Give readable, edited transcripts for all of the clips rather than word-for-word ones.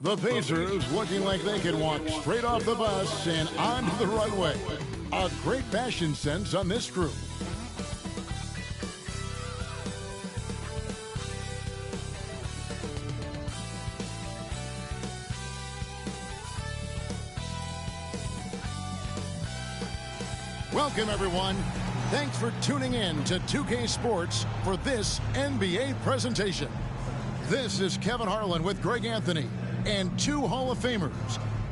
The Pacers looking like they can walk straight off the bus and onto the runway. A great fashion sense on this crew. Welcome, everyone. Thanks for tuning in to 2K Sports for this NBA presentation. This is Kevin Harlan with Greg Anthony and two Hall of Famers,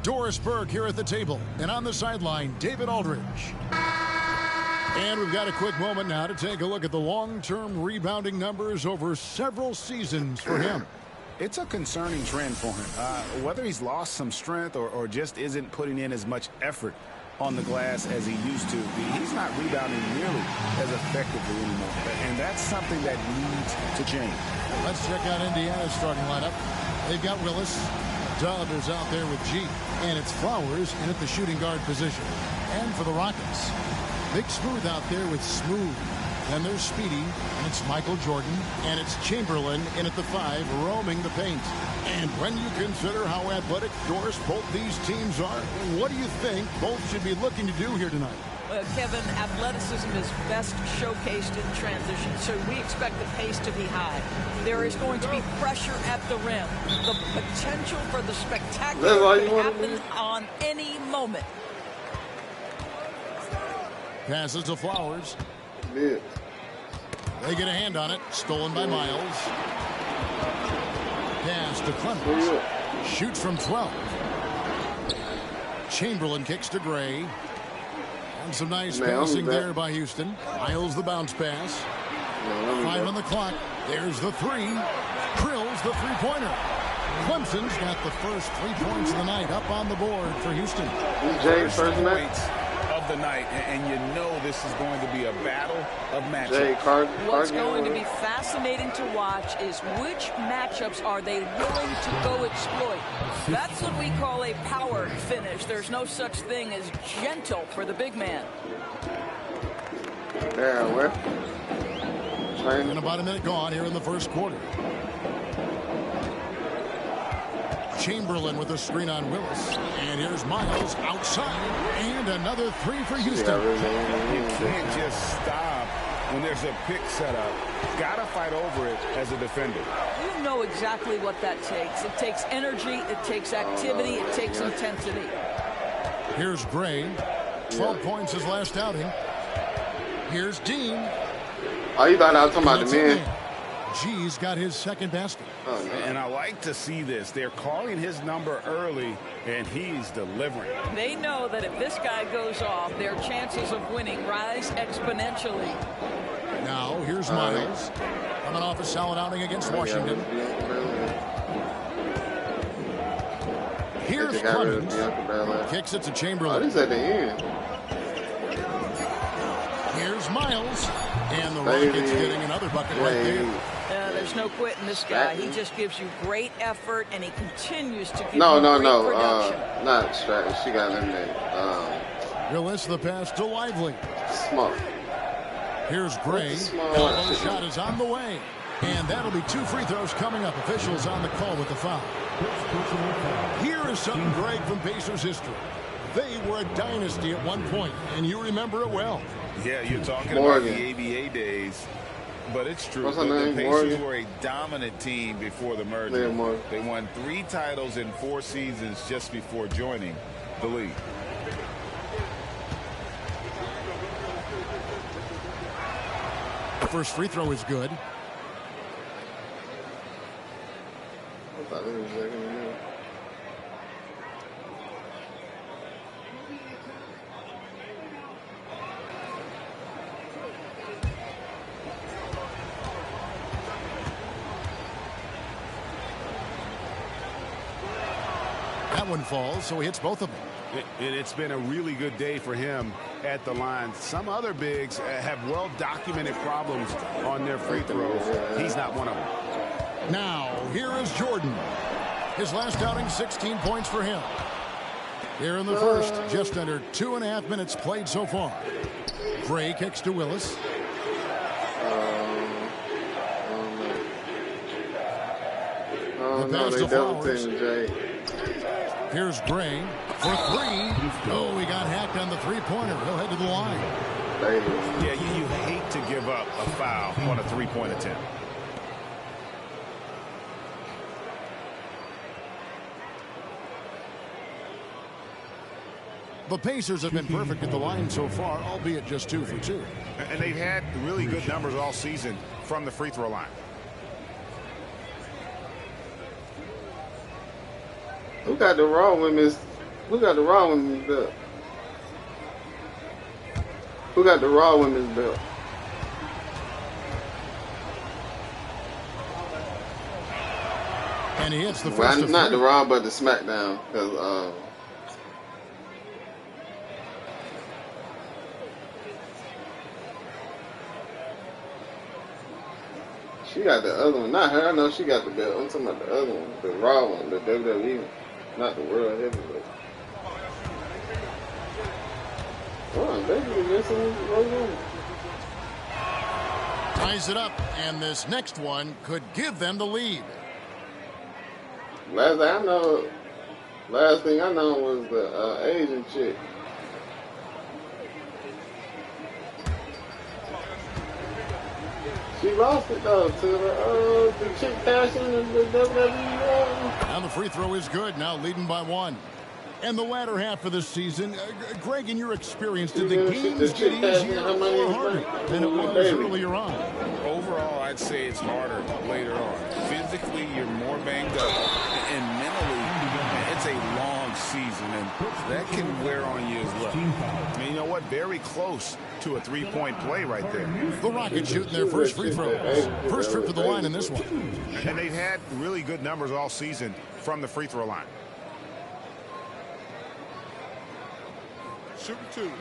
Doris Burke here at the table, and on the sideline, David Aldridge. And we've got a quick moment now to take a look at the long-term rebounding numbers over several seasons for him. It's a concerning trend for him. Whether he's lost some strength or just isn't putting in as much effort on the glass as he used to, he's not rebounding nearly as effectively anymore. And that's something that needs to change. Let's check out Indiana's starting lineup. They've got Willis. Dub is out there with G. And it's Flowers in at the shooting guard position. And for the Rockets, Big Smooth out there with Smooth. Then there's Speedy, and it's Michael Jordan. And it's Chamberlain in at the 5, roaming the paint. And when you consider how athletic, Doris, both these teams are, what do you think both should be looking to do here tonight? Kevin, athleticism is best showcased in transition, so we expect the pace to be high. There is going to be pressure at the rim. The potential for the spectacular can happen on any moment. Passes to Flowers. Yeah. They get a hand on it. Stolen by Miles. Pass to Clemens. Shoots from 12. Chamberlain kicks to Gray. And some nice passing there by Houston. Miles the bounce pass. 5 on the clock. There's the 3. Krill's the three-pointer. Clemson's got the first 3 points of the night up on the board for Houston. First points of the night, and you know this is going to be a battle of matchups. What's going to be fascinating to watch is which matchups are they willing to go exploit. That's what we call a power finish. There's no such thing as gentle for the big man. And about a minute gone here in the first quarter. Chamberlain with a screen on Willis. And here's Miles outside. And another 3 for Houston. You can't just stop when there's a pick set up. Got to fight over it as a defender. You know exactly what that takes. It takes energy, it takes activity, it takes intensity. Here's Gray. 12 points his last outing. Here's Dean. Oh, you thought I was talking about the man. G's got his second basket. Oh, no. And I like to see this. They're calling his number early, and he's delivering. They know that if this guy goes off, their chances of winning rise exponentially. Now, here's Miles. Coming off a solid outing against Washington. Here's Clemens. Kicks it to Chamberlain. Oh, this at the end. Here's Miles. And the Rockets getting another bucket right there. There's no quitting this guy. He just gives you great effort, and he continues to give No. production. Not Stratton. She got eliminated. Willis the pass to Lively. Smart. Here's Gray. Elbow shot is on the way. And that'll be 2 free throws coming up. Officials on the call with the foul. Here is something, Greg, from Pacers history. They were a dynasty at one point, and you remember it well. Yeah, you're talking about the ABA days, but it's true. The Pacers were a dominant team before the merger. They won 3 titles in 4 seasons just before joining the league. The first free throw is good. I thought it was like, That one falls, so he hits both of them. It's been a really good day for him at the line. Some other bigs have well-documented problems on their free throws. He's not one of them. Now, here is Jordan. His last outing, 16 points for him. Here in the first, just under 2.5 minutes played so far. Gray kicks to Willis. no, they double team Jay. Here's Gray for three. Oh, he got hacked on the three-pointer. He'll head to the line. Yeah, you hate to give up a foul on a three-point attempt. The Pacers have been perfect at the line so far, albeit just 2 for 2. And they've had really good numbers all season from the free throw line. Who got the Raw women's? Who got the Raw women's belt? Who got the Raw women's belt? And he hits the Well, first. not the Raw, but the SmackDown. Because she got the other one. Not her. I know she got the belt. I'm talking about the other one, the Raw one, the WWE one, not the World Heavyweight. Oh, basically, this is Roman. Ties it up, and this next one could give them the lead. Last thing I know was the Asian chick. She lost it though to the chick passion and the WWE. Now the free throw is good. Now leading by 1. And the latter half of the season, Greg, in your experience, did the games get easier or harder than it was earlier on? Overall, I'd say it's harder later on. Physically, you're more banged up, and mentally, it's a long season, and that can wear on you as well. And you know what? Very close to a three-point play right there. The Rockets shooting their first free throws. First trip to the line in this one. And they've had really good numbers all season from the free throw line. Super 2.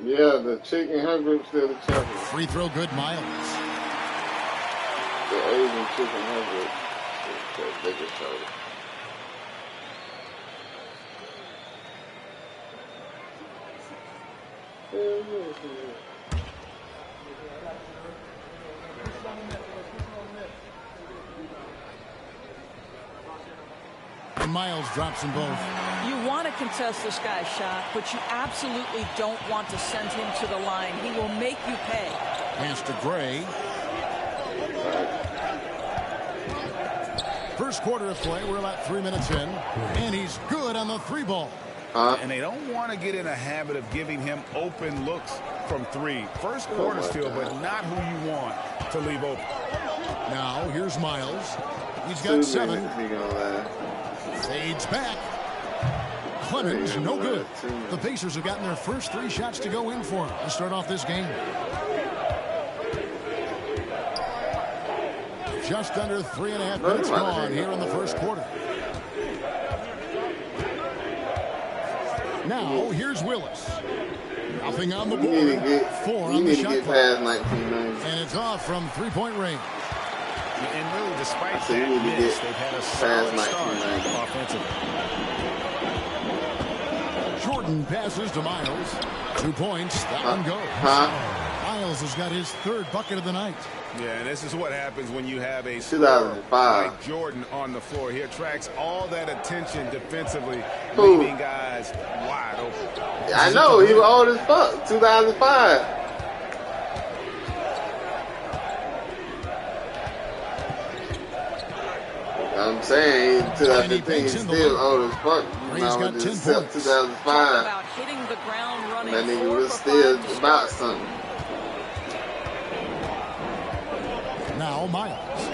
Yeah, the chick in her group still the champion. Free throw good, Miles. The Asian chick in her group. They just showed it. And Miles drops them both. You want to contest this guy's shot, but you absolutely don't want to send him to the line. He will make you pay. Pass to Gray. First quarter of play. We're about 3 minutes in. And he's good on the three ball. And they don't want to get in a habit of giving him open looks from three. First quarter still, but not who you want to leave open. Now, here's Miles. He's got 7. Fades back. Clemens, no good. The Pacers have gotten their first 3 shots to go in for him to start off this game. Just under 3.5 minutes gone here in the first quarter. Now, here's Willis. Nothing on the board. 4 on the shot clock. And it's off from three-point range. And really, despite that miss, they've had a solid start offensively. Jordan passes to Miles. 2 points. That one goes. Miles has got his 3rd bucket of the night. Yeah, and this is what happens when you have a scorer like Jordan on the floor. He attracts all that attention defensively, leaving guys wide open. I know, he was old as fuck. 2005. I'm saying 2015 he's still old as fuck. He's got 10 points. 2005. About hitting the ground running. That nigga was still about something. Now Miles.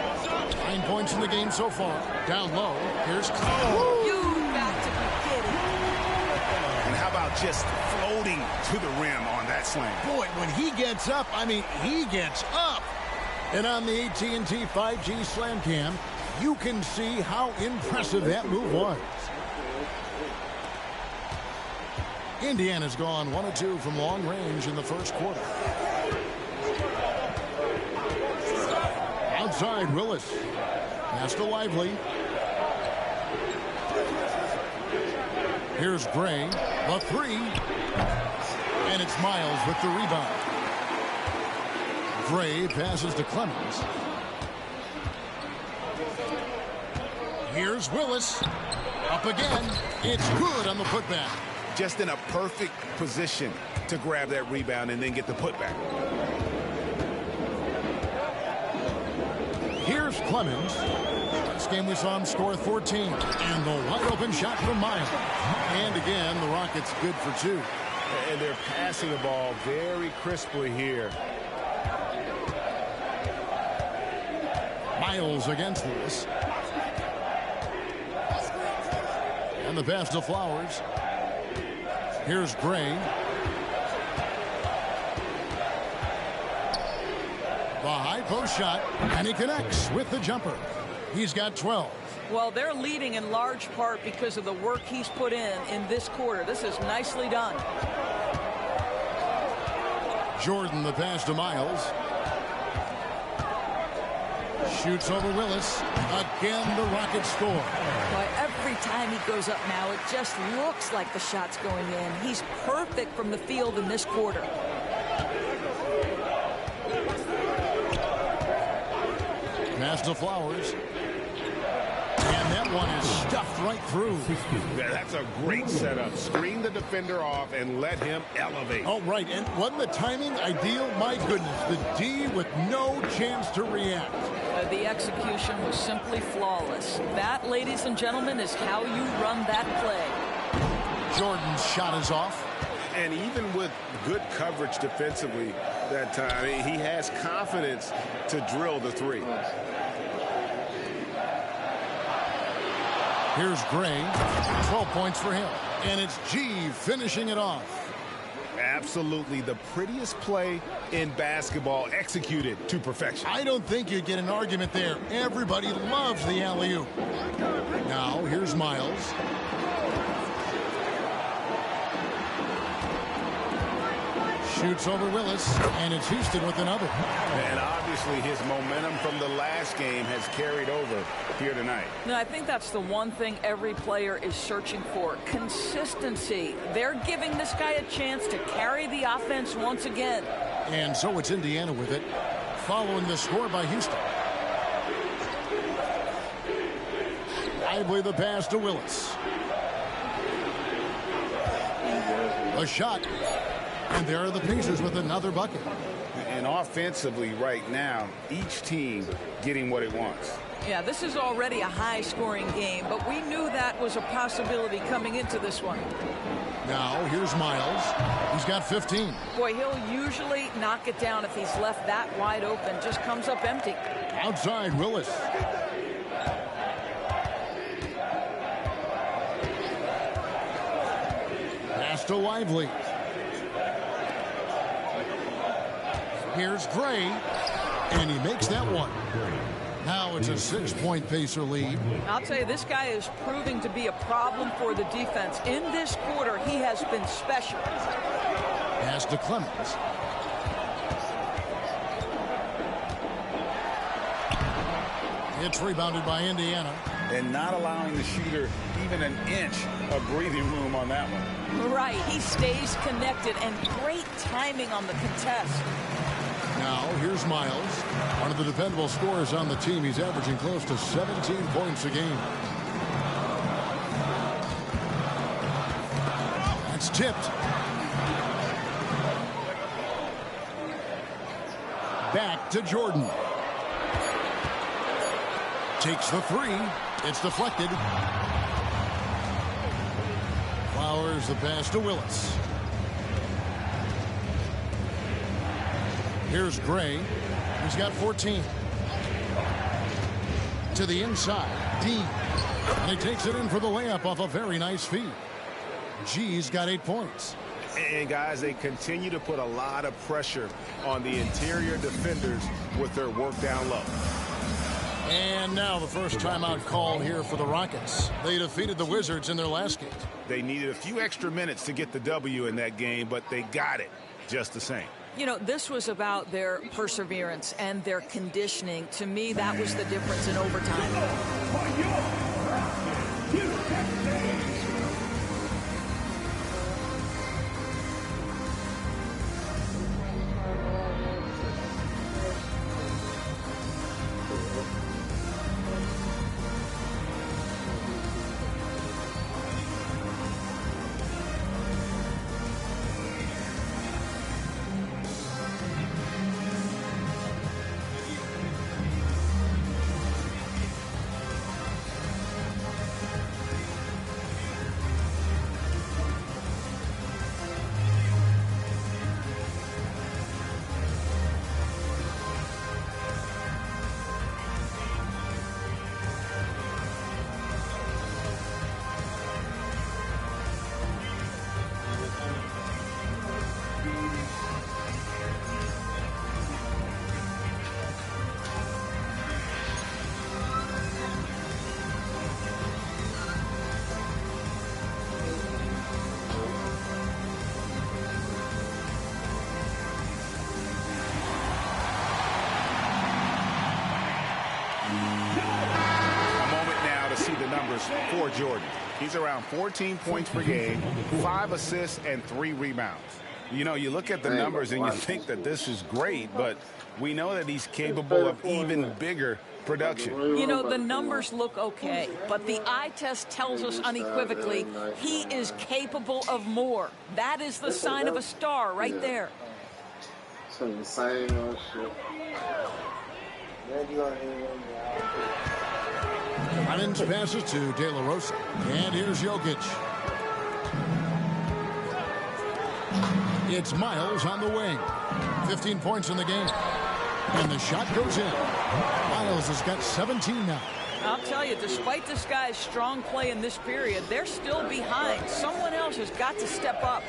9 points in the game so far. Down low. Here's Cole. You got to be kidding. And how about just floating to the rim on that slam? Boy, when he gets up, I mean, he gets up. And on the AT&T 5G Slam Cam, you can see how impressive that move was. Indiana's gone 1 of 2 from long range in the first quarter. Outside, Willis. Pass to Lively. Here's Gray. The 3. And it's Miles with the rebound. Gray passes to Clemens. Here's Willis. Up again. It's good on the putback. Just in a perfect position to grab that rebound and then get the putback. Here's Clemens. Last game we saw him score 14. And the wide open shot from Miles. And again, the Rockets good for 2. And they're passing the ball very crisply here. Miles against Lewis. And the pass to Flowers. Here's Gray. The high post shot, and he connects with the jumper. He's got 12. Well, they're leading in large part because of the work he's put in this quarter. This is nicely done. Jordan, the pass to Miles. Shoots over Willis. Again, the Rockets score. Boy, every time he goes up now, it just looks like the shot's going in. He's perfect from the field in this quarter. Pass to Flowers. And that one is stuffed right through. Yeah, that's a great setup. Screen the defender off and let him elevate. Oh, right. And wasn't the timing ideal? My goodness. The D with no chance to react. The execution was simply flawless. That, ladies and gentlemen, is how you run that play. Jordan's shot is off. And even with good coverage defensively that time, he has confidence to drill the three. Here's Gray. 12 points for him. And it's G finishing it off. Absolutely the prettiest play in basketball, executed to perfection. I don't think you'd get an argument there. Everybody loves the alley-oop. Now, here's Miles. Shoots over Willis, and it's Houston with another. And obviously his momentum from the last game has carried over here tonight. No, I think that's the one thing every player is searching for. Consistency. They're giving this guy a chance to carry the offense once again. And so it's Indiana with it, following the score by Houston. Lively the pass to Willis. A shot. And there are the Pacers with another bucket. And offensively right now, each team getting what it wants. Yeah, this is already a high-scoring game, but we knew that was a possibility coming into this one. Now, here's Miles. He's got 15. Boy, he'll usually knock it down if he's left that wide open. Just comes up empty. Outside, Willis. Pass to Lively. Here's Gray, and he makes that one. Now it's a 6-point Pacer lead. I'll tell you, this guy is proving to be a problem for the defense. In this quarter, he has been special. Pass to Clemens. It's rebounded by Indiana. And not allowing the shooter even an inch of breathing room on that one. Right, he stays connected, and great timing on the contest. Now, here's Miles, one of the dependable scorers on the team. He's averaging close to 17 points a game. That's tipped. Back to Jordan. Takes the three. It's deflected. Flowers the pass to Willis. Here's Gray. He's got 14. To the inside. D. And he takes it in for the layup off a very nice feed. G's got 8 points. And guys, they continue to put a lot of pressure on the interior defenders with their work down low. And now the first timeout call here for the Rockets. They defeated the Wizards in their last game. They needed a few extra minutes to get the W in that game, but they got it just the same. You know, this was about their perseverance and their conditioning. To me, that was the difference in overtime. numbers for Jordan. He's around 14 points per game, 5 assists, and 3 rebounds. You know, you look at the numbers and you think that this is great, but we know that he's capable of even bigger production. You know, the numbers look okay, but the eye test tells us unequivocally he is capable of more. That is the sign of a star right there. Some same old shit. Clemens passes to De La Rosa. And here's Jokic. It's Miles on the wing. 15 points in the game. And the shot goes in. Miles has got 17 now. I'll tell you, despite this guy's strong play in this period, they're still behind. Someone else has got to step up.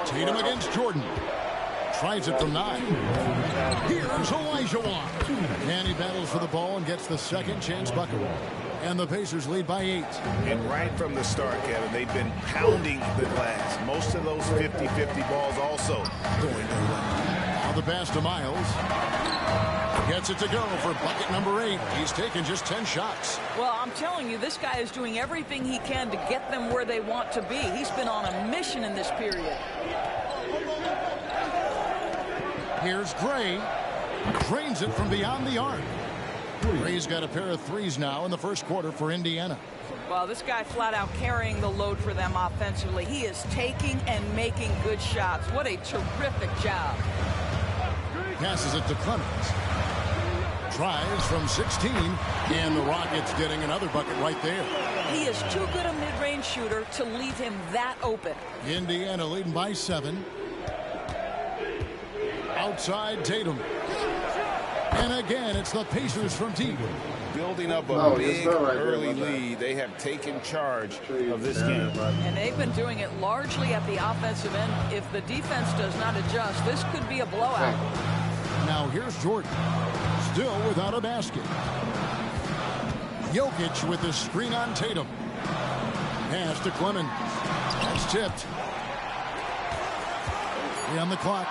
Tatum against Jordan. Tries it from 9. Here's Olajuwon. And he battles for the ball and gets the second chance bucket. And the Pacers lead by 8. And right from the start, Kevin, they've been pounding the glass. Most of those 50-50 balls also going their way. Now the pass to Miles. Gets it to go for bucket number 8. He's taken just 10 shots. Well, I'm telling you, this guy is doing everything he can to get them where they want to be. He's been on a mission in this period. Here's Gray. Drains it from beyond the arc. Gray's got a pair of threes now in the first quarter for Indiana. Well, this guy flat out carrying the load for them offensively. He is taking and making good shots. What a terrific job. Passes it to Clemens. Tries from 16, and the Rockets getting another bucket right there. He is too good a mid-range shooter to leave him that open. Indiana leading by 7. Outside Tatum. And again, it's the Pacers from deep. Building up a big early lead. They have taken charge of this game. And they've been doing it largely at the offensive end. If the defense does not adjust, this could be a blowout. Now here's Jordan. Still without a basket. Jokic with the screen on Tatum. Pass to Clemens. That's tipped. 3 on the clock.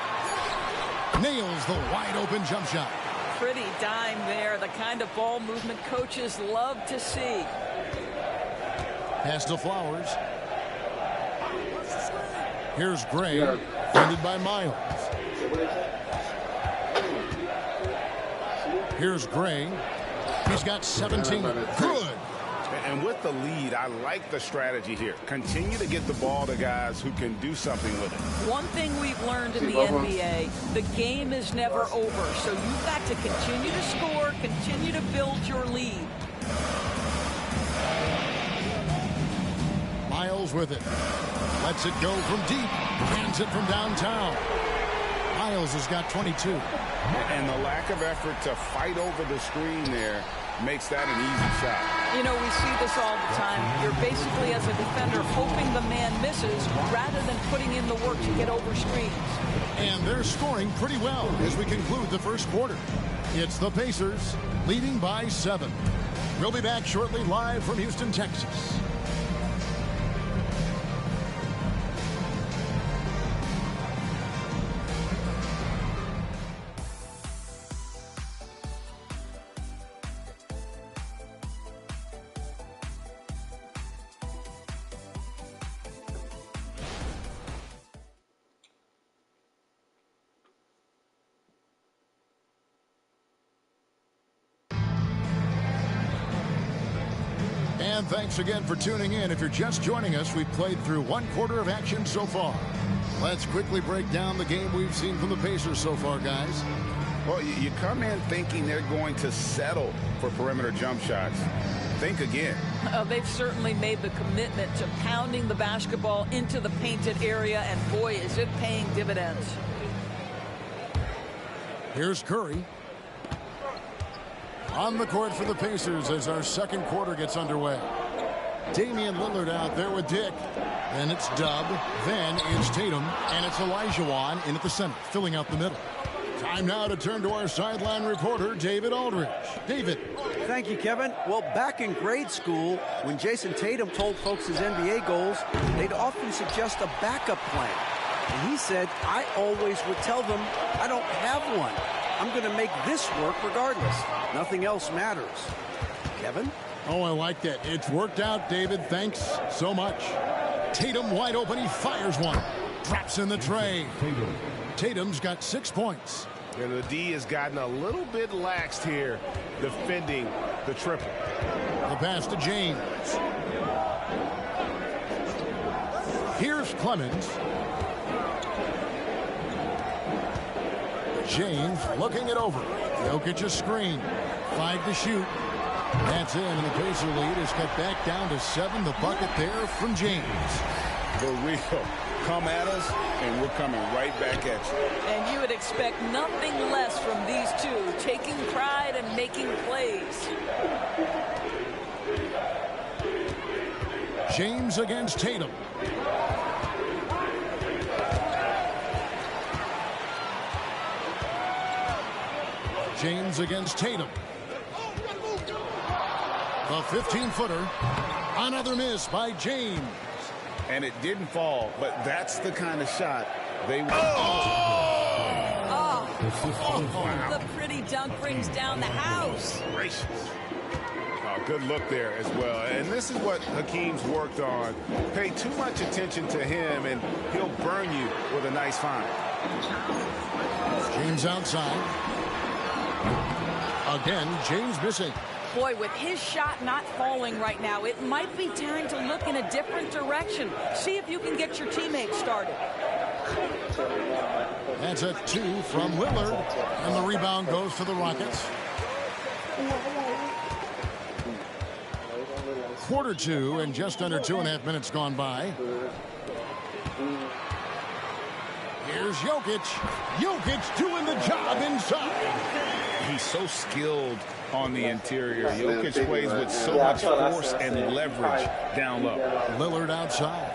Nails the wide open jump shot. Pretty dime there. The kind of ball movement coaches love to see. Pass to Flowers. Here's Gray. Defended by Miles. Here's Gray. He's got 17. Good. And with the lead, I like the strategy here. Continue to get the ball to guys who can do something with it. One thing we've learned in the NBA, the game is never over. So you've got to continue to score, continue to build your lead. Miles with it. Lets it go from deep. Hands it from downtown. Miles has got 22. And the lack of effort to fight over the screen there makes that an easy shot. You know, we see this all the time. You're basically, as a defender, hoping the man misses rather than putting in the work to get over screens. And they're scoring pretty well as we conclude the first quarter. It's the Pacers leading by 7. We'll be back shortly live from Houston, Texas. And thanks again for tuning in. If you're just joining us, we've played through 1 quarter of action so far. Let's quickly break down the game we've seen from the Pacers so far, guys. Well, you come in thinking they're going to settle for perimeter jump shots. Think again. They've certainly made the commitment to pounding the basketball into the painted area, and boy, is it paying dividends. Here's Curry. On the court for the Pacers as our second quarter gets underway. Damian Lillard out there with Dick. Then it's Dub. Then it's Tatum. And it's Olajuwon in at the center, filling out the middle. Time now to turn to our sideline reporter, David Aldridge. David. Thank you, Kevin. Well, back in grade school, when Jason Tatum told folks his NBA goals, they'd often suggest a backup plan. And he said, I always would tell them I don't have one. I'm going to make this work regardless. Nothing else matters. Kevin? Oh, I like that. It's worked out, David. Thanks so much. Tatum wide open. He fires one. Drops in the tray. Tatum's got 6 points. And the D has gotten a little bit laxed here defending the triple. The pass to James. Here's Clemens. James looking it over. Jokic a screen. 5 to shoot. That's in, and the Pacer lead is cut back down to 7. The bucket there from James. For real. Come at us, and we're coming right back at you. And you would expect nothing less from these two, taking pride and making plays. James against Tatum. James against Tatum. The 15-footer. Another miss by James. And it didn't fall, but that's the kind of shot they want. The pretty dunk brings down the house. Gracious. Oh, good look there as well. And this is what Hakeem's worked on. Pay too much attention to him, and he'll burn you with a nice find. James outside. Again, James missing. Boy, with his shot not falling right now, it might be time to look in a different direction. See if you can get your teammates started. That's a 2 from Lillard. And the rebound goes to the Rockets. Quarter 2 and just under 2.5 minutes gone by. Here's Jokic. Jokic doing the job inside. He's so skilled on the interior. Jokic plays with so much force and leverage down low. Lillard outside.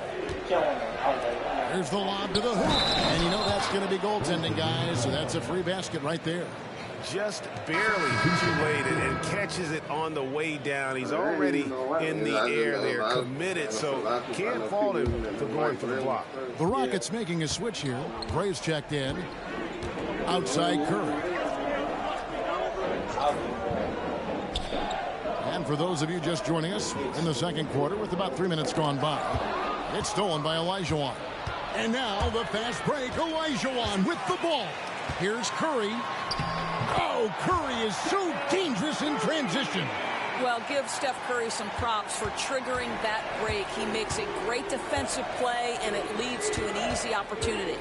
Here's the lob to the hoop. And you know that's going to be goaltending, guys. So that's a free basket right there. Just barely too late and catches it on the way down. He's already in the air there, committed, so can't fault him for going for the block. The Rockets making a switch here. Graves checked in. Outside Curry. And for those of you just joining us in the second quarter with about 3 minutes gone by, it's stolen by Olajuwon. And now the fast break. Olajuwon with the ball. Here's Curry. Oh, Curry is so dangerous in transition. Well, give Steph Curry some props for triggering that break. He makes a great defensive play, and it leads to an easy opportunity.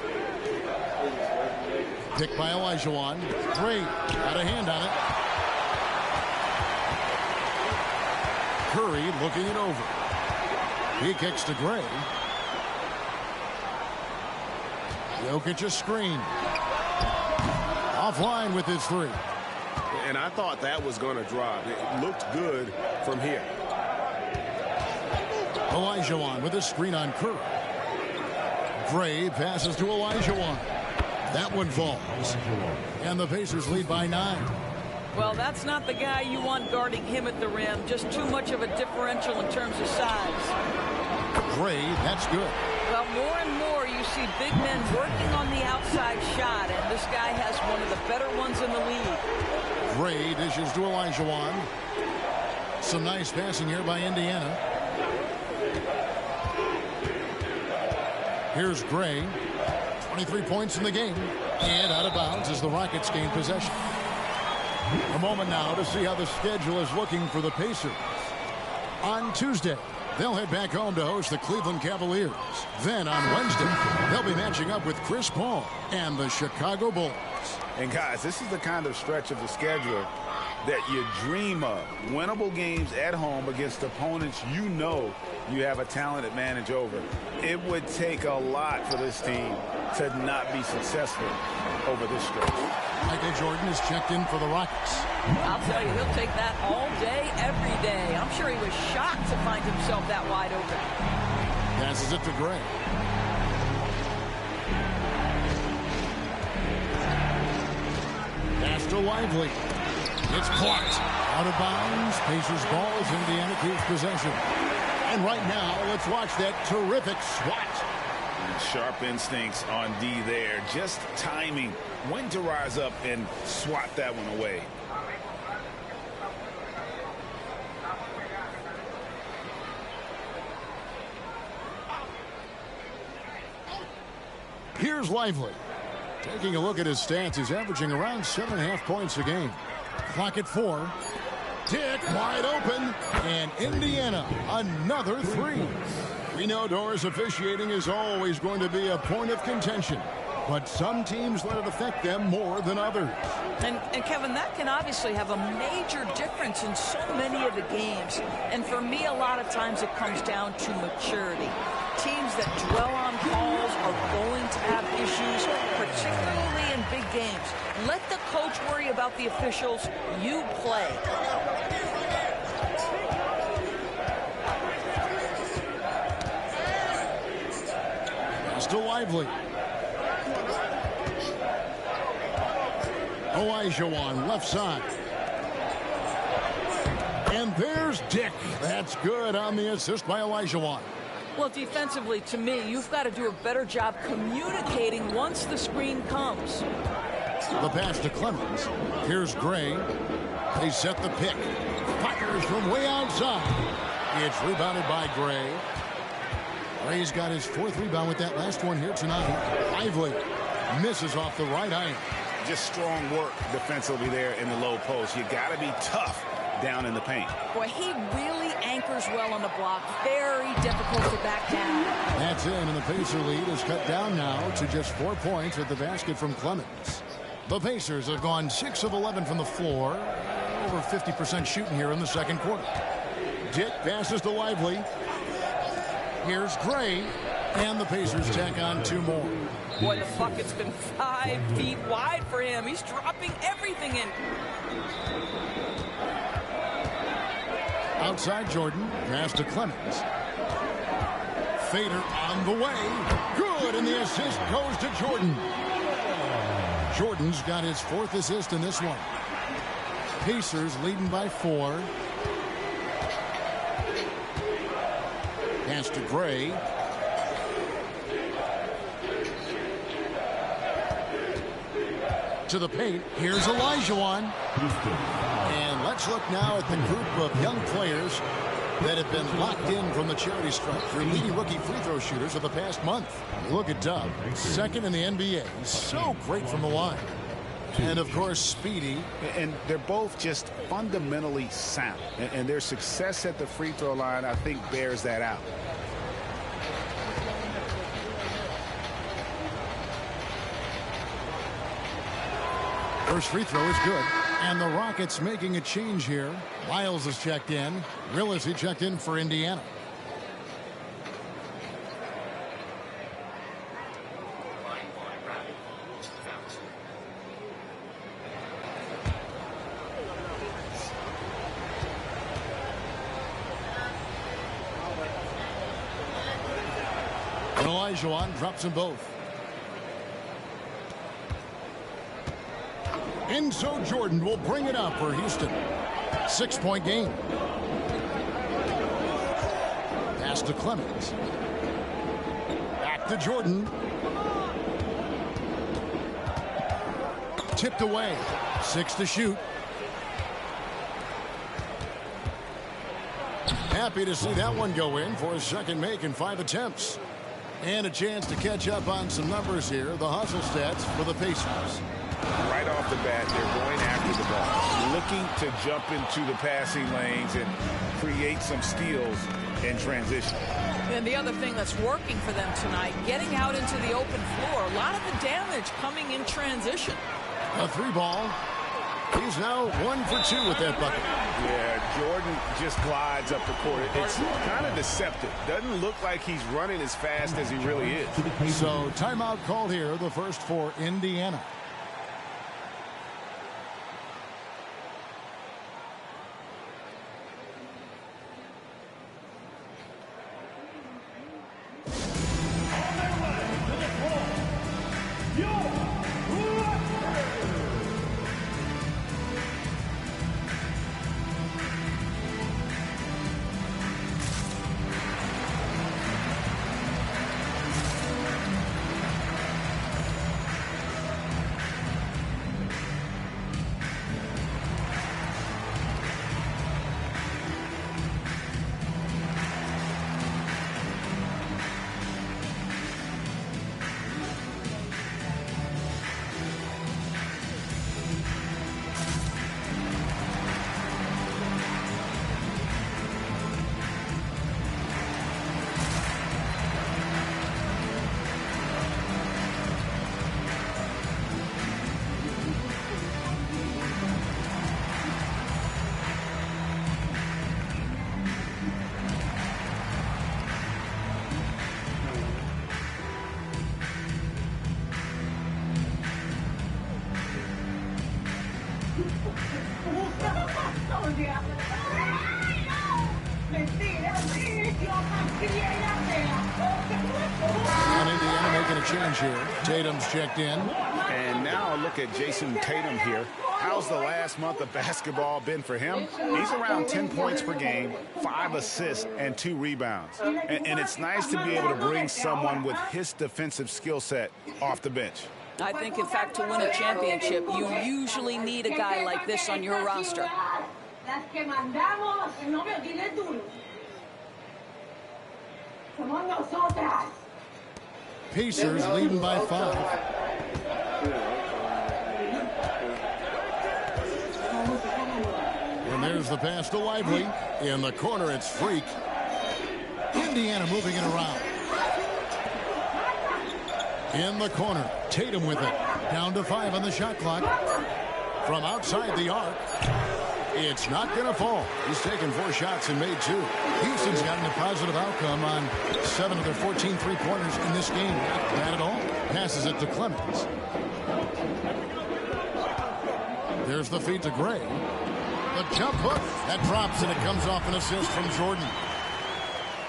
Picked by Olajuwon. Great. Got a hand on it. Curry looking it over. He kicks to Gray. Jokic a screen. Offline with his 3. And I thought that was going to drop. It looked good from here. Olajuwon with a screen on Curry. Gray passes to Olajuwon. That one falls. And the Pacers lead by 9. Well, that's not the guy you want guarding him at the rim. Just too much of a differential in terms of size. Gray, that's good. Well, more and more you see big men working on the outside shot, and this guy has one of the better ones in the league. Gray dishes to Olajuwon. Some nice passing here by Indiana. Here's Gray. 23 points in the game. And out of bounds as the Rockets gain possession. A moment now to see how the schedule is looking for the Pacers. On Tuesday, they'll head back home to host the Cleveland Cavaliers. Then on Wednesday, they'll be matching up with Chris Paul and the Chicago Bulls. And guys, this is the kind of stretch of the schedule that you dream of. Winnable games at home against opponents you know you have a talent advantage over. It would take a lot for this team to not be successful over this stretch. Michael Jordan is checked in for the Rockets. I'll tell you, he'll take that all day, every day. I'm sure he was shocked to find himself that wide open. Passes it to Gray. Pass to Lively. It's blocked. Out of bounds. Pacers ball as Indiana keeps possession. And right now, let's watch that terrific swat. Sharp instincts on D there. Just timing when to rise up and swat that one away. Here's Lively. Taking a look at his stats, he's averaging around 7.5 points a game. Clock at 4. Dick wide open, and Indiana another 3. We know Doris officiating is always going to be a point of contention, but some teams let it affect them more than others. And Kevin, that can obviously have a major difference in so many of the games. And for me, a lot of times it comes down to maturity. Teams that dwell on calls are going to have issues, particularly in big games. Let the coach worry about the officials. You play. Still Lively. Olajuwon left side. And there's Dick. That's good on the assist by Olajuwon. Well, defensively, to me, you've got to do a better job communicating once the screen comes. The pass to Clemens. Here's Gray. They set the pick. Fires from way outside. It's rebounded by Gray. Gray's got his 4th rebound with that last one here tonight. Lively misses off the right iron. Just strong work defensively there in the low post. You got to be tough down in the paint. Boy, he really anchors well on the block. Very difficult to back down. That's in, and the Pacer lead is cut down now to just 4 points at the basket from Clemens. The Pacers have gone 6 of 11 from the floor. Over 50% shooting here in the second quarter. Dick passes to Lively. Here's Gray, and the Pacers tack on 2 more. Boy, the bucket's been 5 feet wide for him. He's dropping everything in. Outside Jordan, pass to Clemens. Fader on the way. Good, and the assist goes to Jordan. Jordan's got his 4th assist in this one. Pacers leading by 4. Pass to Gray. To the paint. Here's Olajuwon. And let's look now at the group of young players that have been locked in from the charity stripe. Their leading rookie free throw shooters of the past month. Look at Dub, 2nd in the NBA. So great from the line. And, of course, Speedy. And they're both just fundamentally sound. And their success at the free throw line, I think, bears that out. First free throw is good. And the Rockets making a change here. Lyles is checked in. Willis, he checked in for Indiana. And Olajuwon drops them both. Enzo Jordan will bring it up for Houston. 6-point game. Pass to Clemens. Back to Jordan. Tipped away. 6 to shoot. Happy to see that one go in for his second make in 5 attempts. And a chance to catch up on some numbers here. The hustle stats for the Pacers. Right off the bat, they're going after the ball, looking to jump into the passing lanes and create some steals in transition. And the other thing that's working for them tonight, getting out into the open floor. A lot of the damage coming in transition. A 3-ball. He's now 1 for 2 with that bucket. Yeah, Jordan just glides up the court. It's kind of deceptive. Doesn't look like he's running as fast as he really is. So timeout called here, the first for Indiana. a change here. Tatum's checked in. And now look at Jason Tatum here. How's the last month of basketball been for him? He's around 10 points per game, 5 assists, and 2 rebounds. And it's nice to be able to bring someone with his defensive skill set off the bench. I think, in fact, to win a championship, you usually need a guy like this on your roster. Pacers leading by 5. And there's the pass to Lively. In the corner, it's Freak. Indiana moving it around. In the corner, Tatum with it. Down to 5 on the shot clock. From outside the arc. It's not going to fall. He's taken 4 shots and made 2. Houston's gotten a positive outcome on 7 of their 14 three-pointers in this game. Not bad at all. Passes it to Clemens. There's the feed to Gray. The jump hook. That drops, and it comes off an assist from Jordan.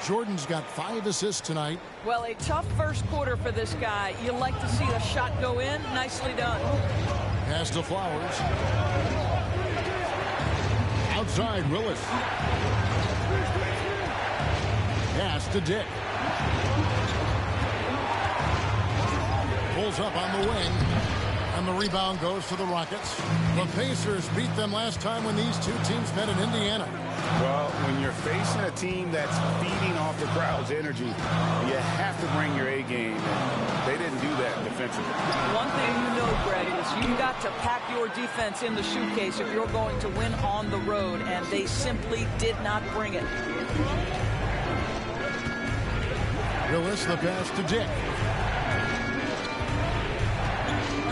Jordan's got 5 assists tonight. Well, a tough first quarter for this guy. You like to see a shot go in. Nicely done. Pass to Flowers. Outside, Willis. Pass to Dick. Pulls up on the wing. And the rebound goes to the Rockets. The Pacers beat them last time when these two teams met in Indiana. Well, when you're facing a team that's feeding off the crowd's energy, you have to bring your A game. They didn't do that defensively. One thing you know, Greg, is you've got to pack your defense in the suitcase if you're going to win on the road, and they simply did not bring it. Willis, the pass to Dick.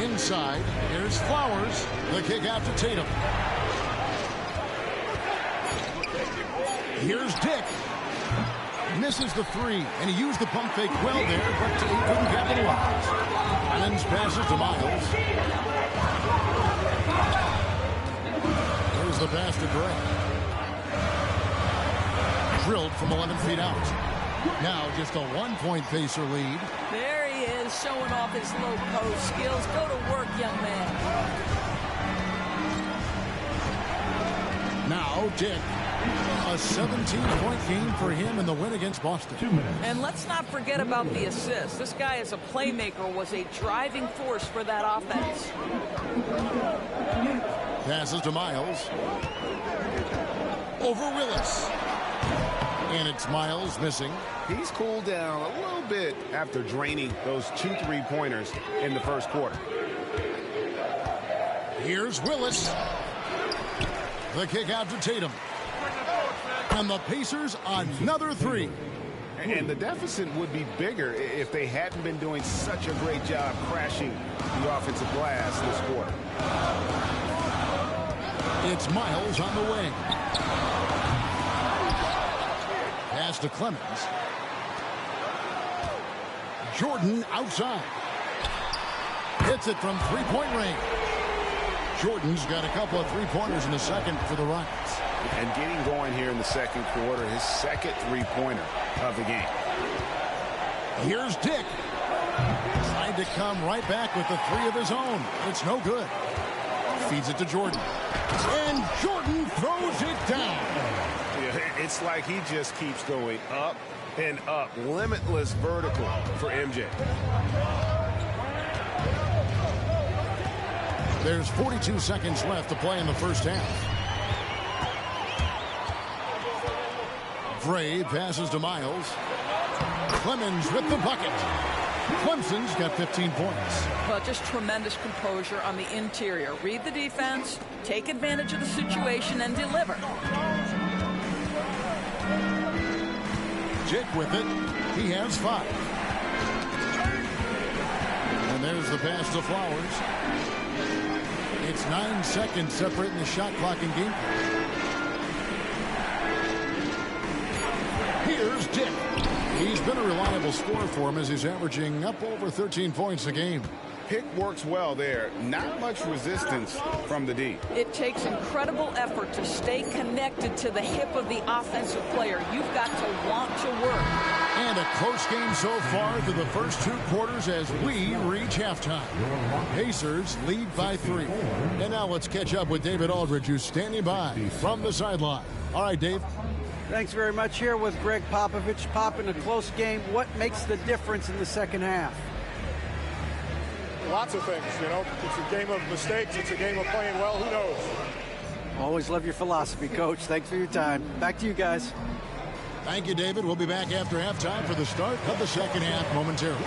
Inside, here's Flowers. The kick out to Tatum. Here's Dick. Misses the 3, and he used the pump fake well there, but he couldn't capitalize. Clemens passes to Miles. Here's the pass to Gray. Drilled from 11 feet out. Now just a 1-point Pacer lead. There he is, showing off his low post skills. Go to work, young man. Now Dick. A 17-point game for him in the win against Boston. And let's not forget about the assist. This guy as a playmaker was a driving force for that offense. Passes to Miles. Over Willis. And it's Miles missing. He's cooled down a little bit after draining those 2 3-pointers in the first quarter. Here's Willis. The kick out to Tatum. And the Pacers another 3. And the deficit would be bigger if they hadn't been doing such a great job crashing the offensive glass this quarter. It's Miles on the wing. Pass to Clemens. Jordan outside. Hits it from 3-point range. Jordan's got a couple of 3-pointers in the second for the Rockets. And getting going here in the second quarter, his second 3-pointer of the game. Here's Dick. Trying to come right back with the 3 of his own. It's no good. Feeds it to Jordan. And Jordan throws it down. It's like he just keeps going up and up. Limitless vertical for MJ. There's 42 seconds left to play in the first half. Gray passes to Miles. Clemens with the bucket. Clemson's got 15 points. Well, just tremendous composure on the interior. Read the defense, take advantage of the situation, and deliver. Dick with it. He has 5. And there's the pass to Flowers. It's 9 seconds separating the shot clock and game. Here's Dick. He's been a reliable scorer for him as he's averaging up over 13 points a game. pick works well there. Not much resistance from the D. It takes incredible effort to stay connected to the hip of the offensive player. You've got to want to work. And a close game so far through the first 2 quarters as we reach halftime. Pacers lead by 3. And now let's catch up with David Aldridge, who's standing by from the sideline. All right, Dave. Thanks very much. Here with Greg Popovich. Pop, in a close game, what makes the difference in the second half? Lots of things, you know. It's a game of mistakes. It's a game of playing well. Who knows? Always love your philosophy, Coach. Thanks for your time. Back to you guys. Thank you, David. We'll be back after halftime for the start of the second half momentarily.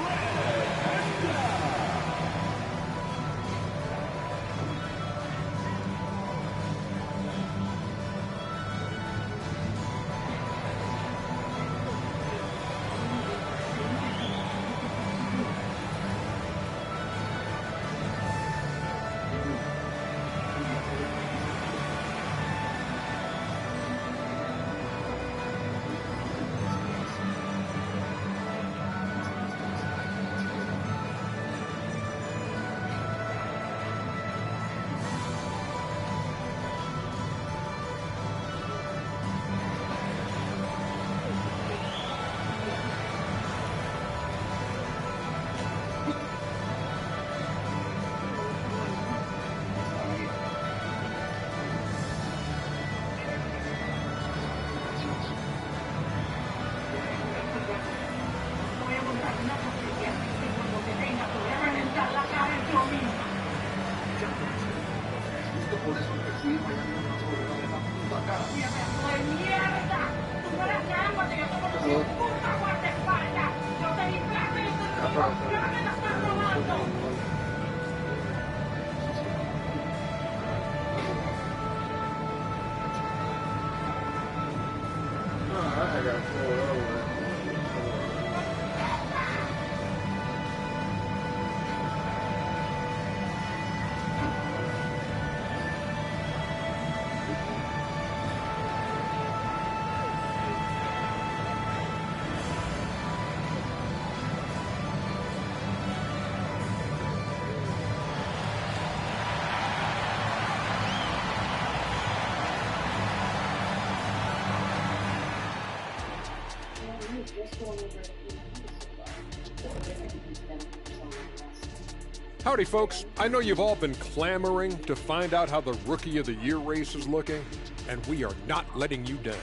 Howdy, folks. I know you've all been clamoring to find out how the Rookie of the Year race is looking, and we are not letting you down.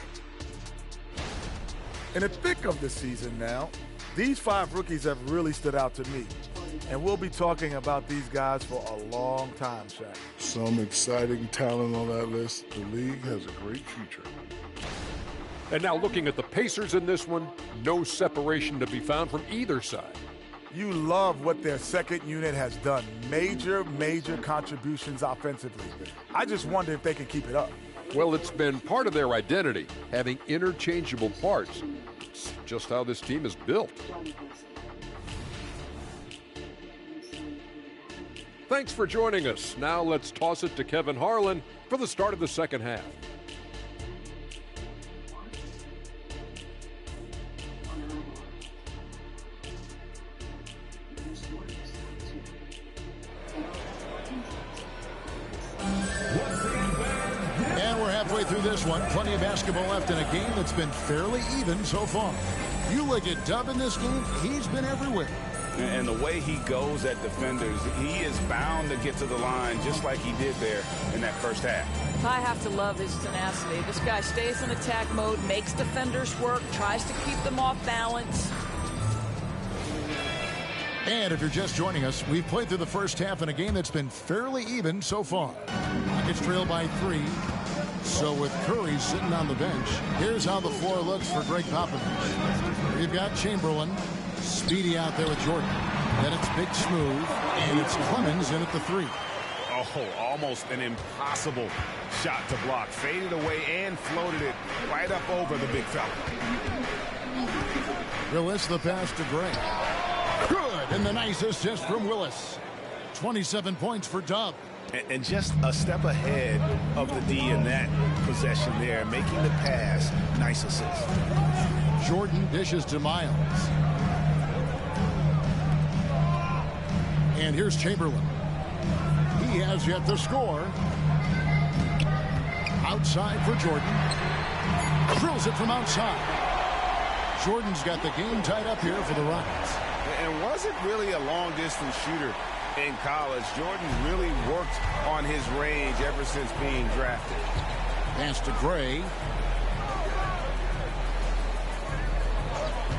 In the thick of the season now, these 5 rookies have really stood out to me. And we'll be talking about these guys for a long time, Shaq. Some exciting talent on that list. The league has a great future. And now looking at the Pacers in this one, no separation to be found from either side. You love what their second unit has done. Major contributions offensively. I just wonder if they can keep it up. Well, it's been part of their identity, having interchangeable parts. It's just how this team is built. Thanks for joining us. Now let's toss it to Kevin Harlan for the start of the second half. Through this one, plenty of basketball left in a game that's been fairly even so far. You look at Dub in this game, he's been everywhere. And the way he goes at defenders, he is bound to get to the line just like he did there in that first half. I have to love his tenacity. This guy stays in attack mode, makes defenders work, tries to keep them off balance. And if you're just joining us, we've played through the first half in a game that's been fairly even so far. Rockets trail by 3. So with Curry sitting on the bench, here's how the floor looks for Greg Popovich. We've got Chamberlain, speedy out there with Jordan. Then it's Big Smooth, and it's Clemens in at the 3. Oh, almost an impossible shot to block. Faded away and floated it right up over the big fella. Willis, the pass to Gray. Good, and the nice assist from Willis. 27 points for Dub. And just a step ahead of the D in that possession there, making the pass. Nice assist. Jordan dishes to Miles. And here's Chamberlain. He has yet to score. Outside for Jordan. Drills it from outside. Jordan's got the game tied up here for the Rockets. And wasn't really a long-distance shooter in college. Jordan really worked on his range ever since being drafted. Pass to Gray.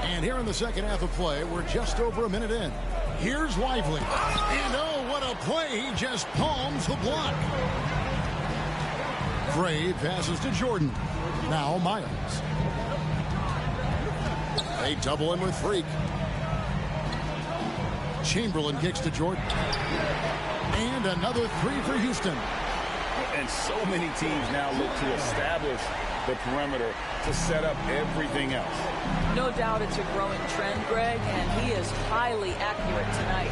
And here in the second half of play, we're just over a minute in. Here's Lively. And oh, what a play. He just palms the block. Gray passes to Jordan. Now Miles. They double him with Freak. Chamberlain kicks to Jordan. And another three for Houston. And so many teams now look to establish the perimeter to set up everything else. No doubt it's a growing trend, Greg, and he is highly accurate tonight.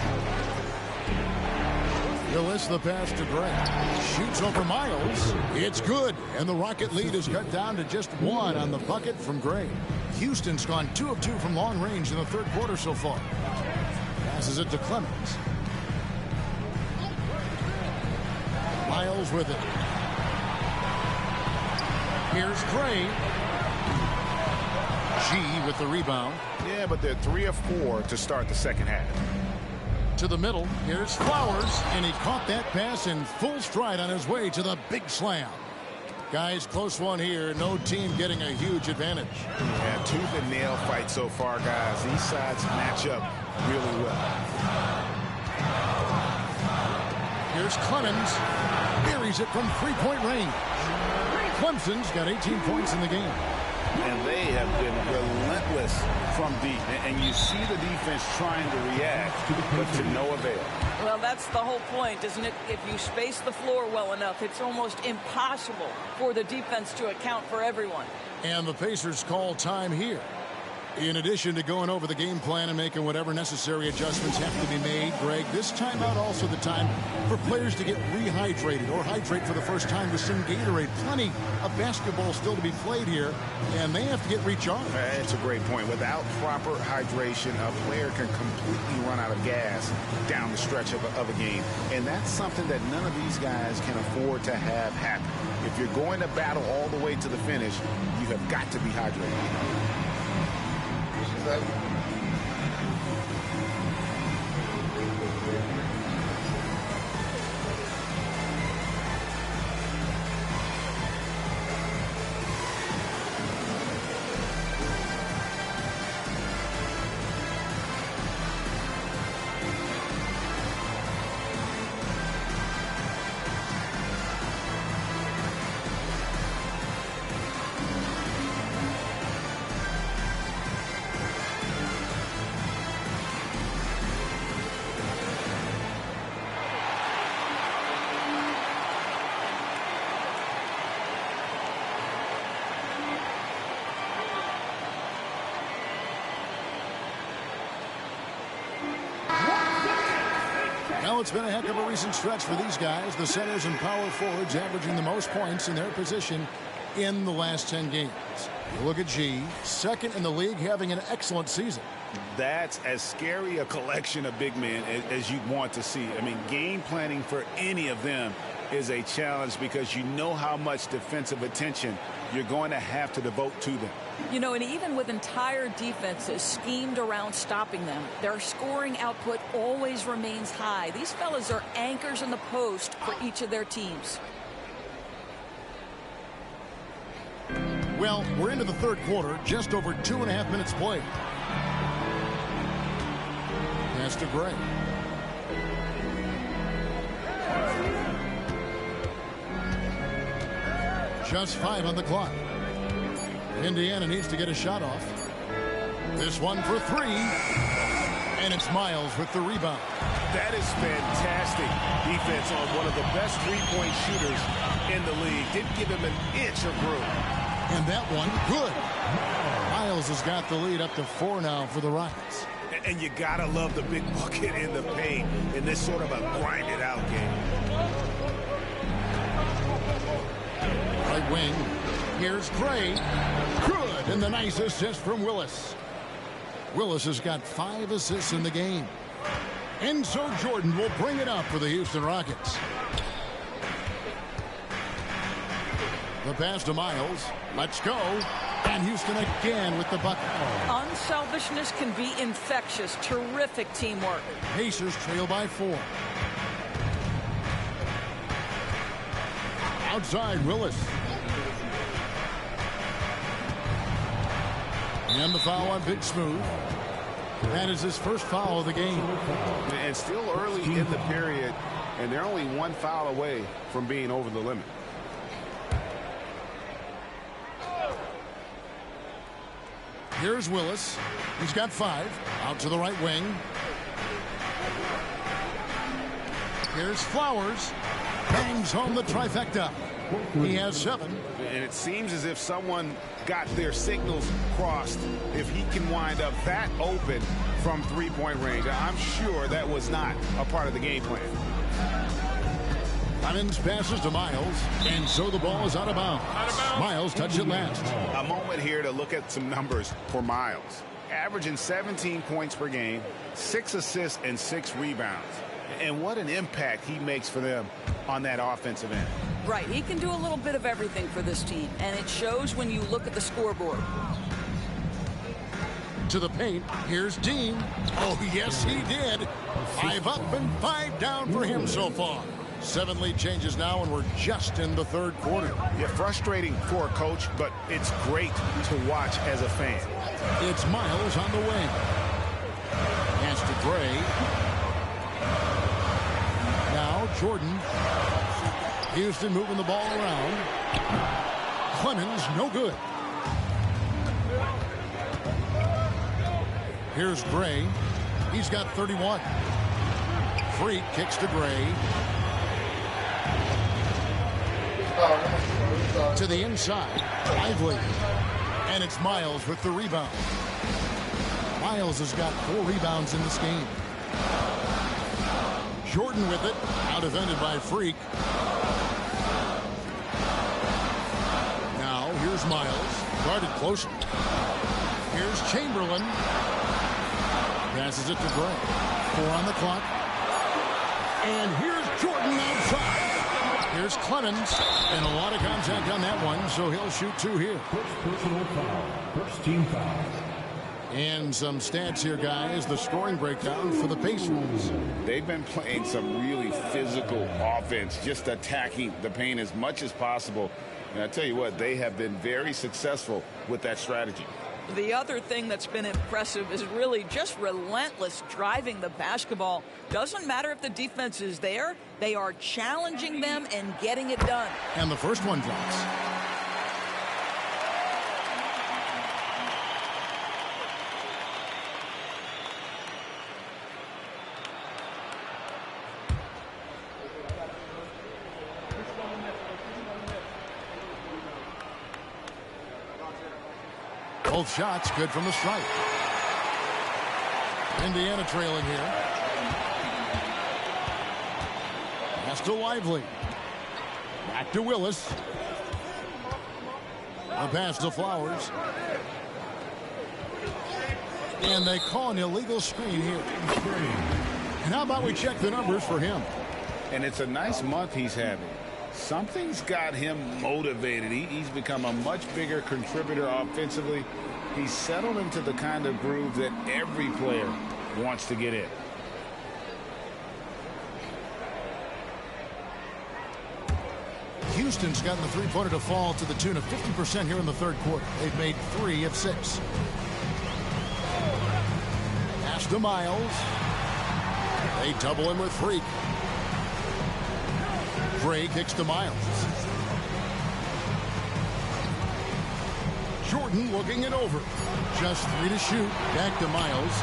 Willis, the pass to Gray. Shoots over Miles. It's good. And the Rocket lead is cut down to just one on the bucket from Gray. Houston's gone 2 of 2 from long range in the third quarter so far. Passes it to Clemens. Miles with it. Here's Gray. G with the rebound. Yeah, but they're 3 of 4 to start the second half. To the middle. Here's Flowers. And he caught that pass in full stride on his way to the big slam. Guys, close one here. No team getting a huge advantage. Yeah, tooth and nail fight so far, guys. These sides match up really well. Here's Clemens. Buries it from three-point range. Clemson's got 18 points in the game. And they have been relentless from deep. And you see the defense trying to react, but to no avail. Well, that's the whole point, isn't it? If you space the floor well enough, it's almost impossible for the defense to account for everyone. And the Pacers call time here. In addition to going over the game plan and making whatever necessary adjustments have to be made, Greg, this timeout also the time for players to get rehydrated or hydrate for the first time with some Gatorade. Plenty of basketball still to be played here, and they have to get recharged. That's a great point. Without proper hydration, a player can completely run out of gas down the stretch of a game. And that's something that none of these guys can afford to have happen. If you're going to battle all the way to the finish, you have got to be hydrated. Well, it's been a heck of a recent stretch for these guys. The centers and power forwards averaging the most points in their position in the last 10 games. You look at G, second in the league, having an excellent season. That's as scary a collection of big men as you'd want to see. I mean, game planning for any of them is a challenge because you know how much defensive attention you're going to have to devote to them. You know, and even with entire defenses schemed around stopping them, their scoring output always remains high. These fellas are anchors in the post for each of their teams. Well, we're into the third quarter, just over 2.5 minutes played. Pass to Gray. Just 5 on the clock. Indiana needs to get a shot off. This one for 3. And it's Miles with the rebound. That is fantastic defense on one of the best three-point shooters in the league. Didn't give him an inch of room. And that one, good. Miles has got the lead up to 4 now for the Rockets. And you gotta love the big bucket in the paint in this sort of a grinded-out game. Right wing. Here's Gray. Good. And the nice assist from Willis. Willis has got 5 assists in the game. And so Jordan will bring it up for the Houston Rockets. The pass to Miles. Let's go. And Houston again with the bucket. Unselfishness can be infectious. Terrific teamwork. Pacers trail by 4. Outside, Willis. And the foul on Big Smooth. That is his first foul of the game. And still early in the period, and they're only 1 foul away from being over the limit. Here's Willis. He's got 5. Out to the right wing. Here's Flowers. Bangs home the trifecta. He has 7. And it seems as if someone got their signals crossed. If he can wind up that open from three-point range, I'm sure that was not a part of the game plan. Clemens passes to Miles, and so the ball is out of bounds. Miles touched it last. A moment here to look at some numbers for Miles. Averaging 17 points per game, 6 assists, and 6 rebounds. And what an impact he makes for them on that offensive end. Right, he can do a little bit of everything for this team, and it shows when you look at the scoreboard. To the paint, here's Dean. Oh, yes, he did. 5 up and 5 down for him so far. 7 lead changes now, and we're just in the third quarter. Yeah, frustrating for a coach, but it's great to watch as a fan. It's Miles on the wing. Pass to Gray. Now Jordan. Houston moving the ball around. Clemens, no good. Here's Gray. He's got 31. Freak kicks to Gray. To the inside. Lively. And it's Miles with the rebound. Miles has got 4 rebounds in this game. Jordan with it. Out defended by Freak. Now here's Miles. Guarded closely. Here's Chamberlain. Passes it to Gray. 4 on the clock. And here's Jordan outside. Here's Clemens, and a lot of contact on that one, so he'll shoot 2 here. First personal foul. First team foul. And some stats here, guys. The scoring breakdown for the Pacers. They've been playing some really physical offense, just attacking the paint as much as possible. And I tell you what, they have been very successful with that strategy. The other thing that's been impressive is really just relentless driving the basketball. Doesn't matter if the defense is there. They are challenging them and getting it done. And the first one drops. Both shots good from the stripe. Indiana trailing here. Pass to Lively. Back to Willis. A pass to Flowers. And they call an illegal screen here. And how about we check the numbers for him? And it's a nice month he's having. Something's got him motivated. He's become a much bigger contributor offensively. He's settled into the kind of groove that every player wants to get in. Houston's gotten the three-pointer to fall to the tune of 50% here in the third quarter. They've made 3 of 6. Pass to Miles. They double him with Freak. Gray kicks to Miles. Jordan looking it over. Just 3 to shoot. Back to Miles.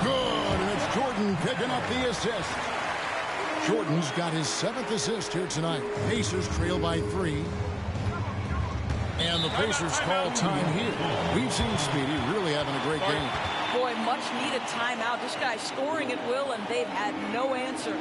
Good, and it's Jordan picking up the assist. Jordan's got his 7th assist here tonight. Pacers trail by 3. And the Pacers call time here. We've seen Speedy really having a great game. Boy, much needed timeout. This guy's scoring at will, and they've had no answer.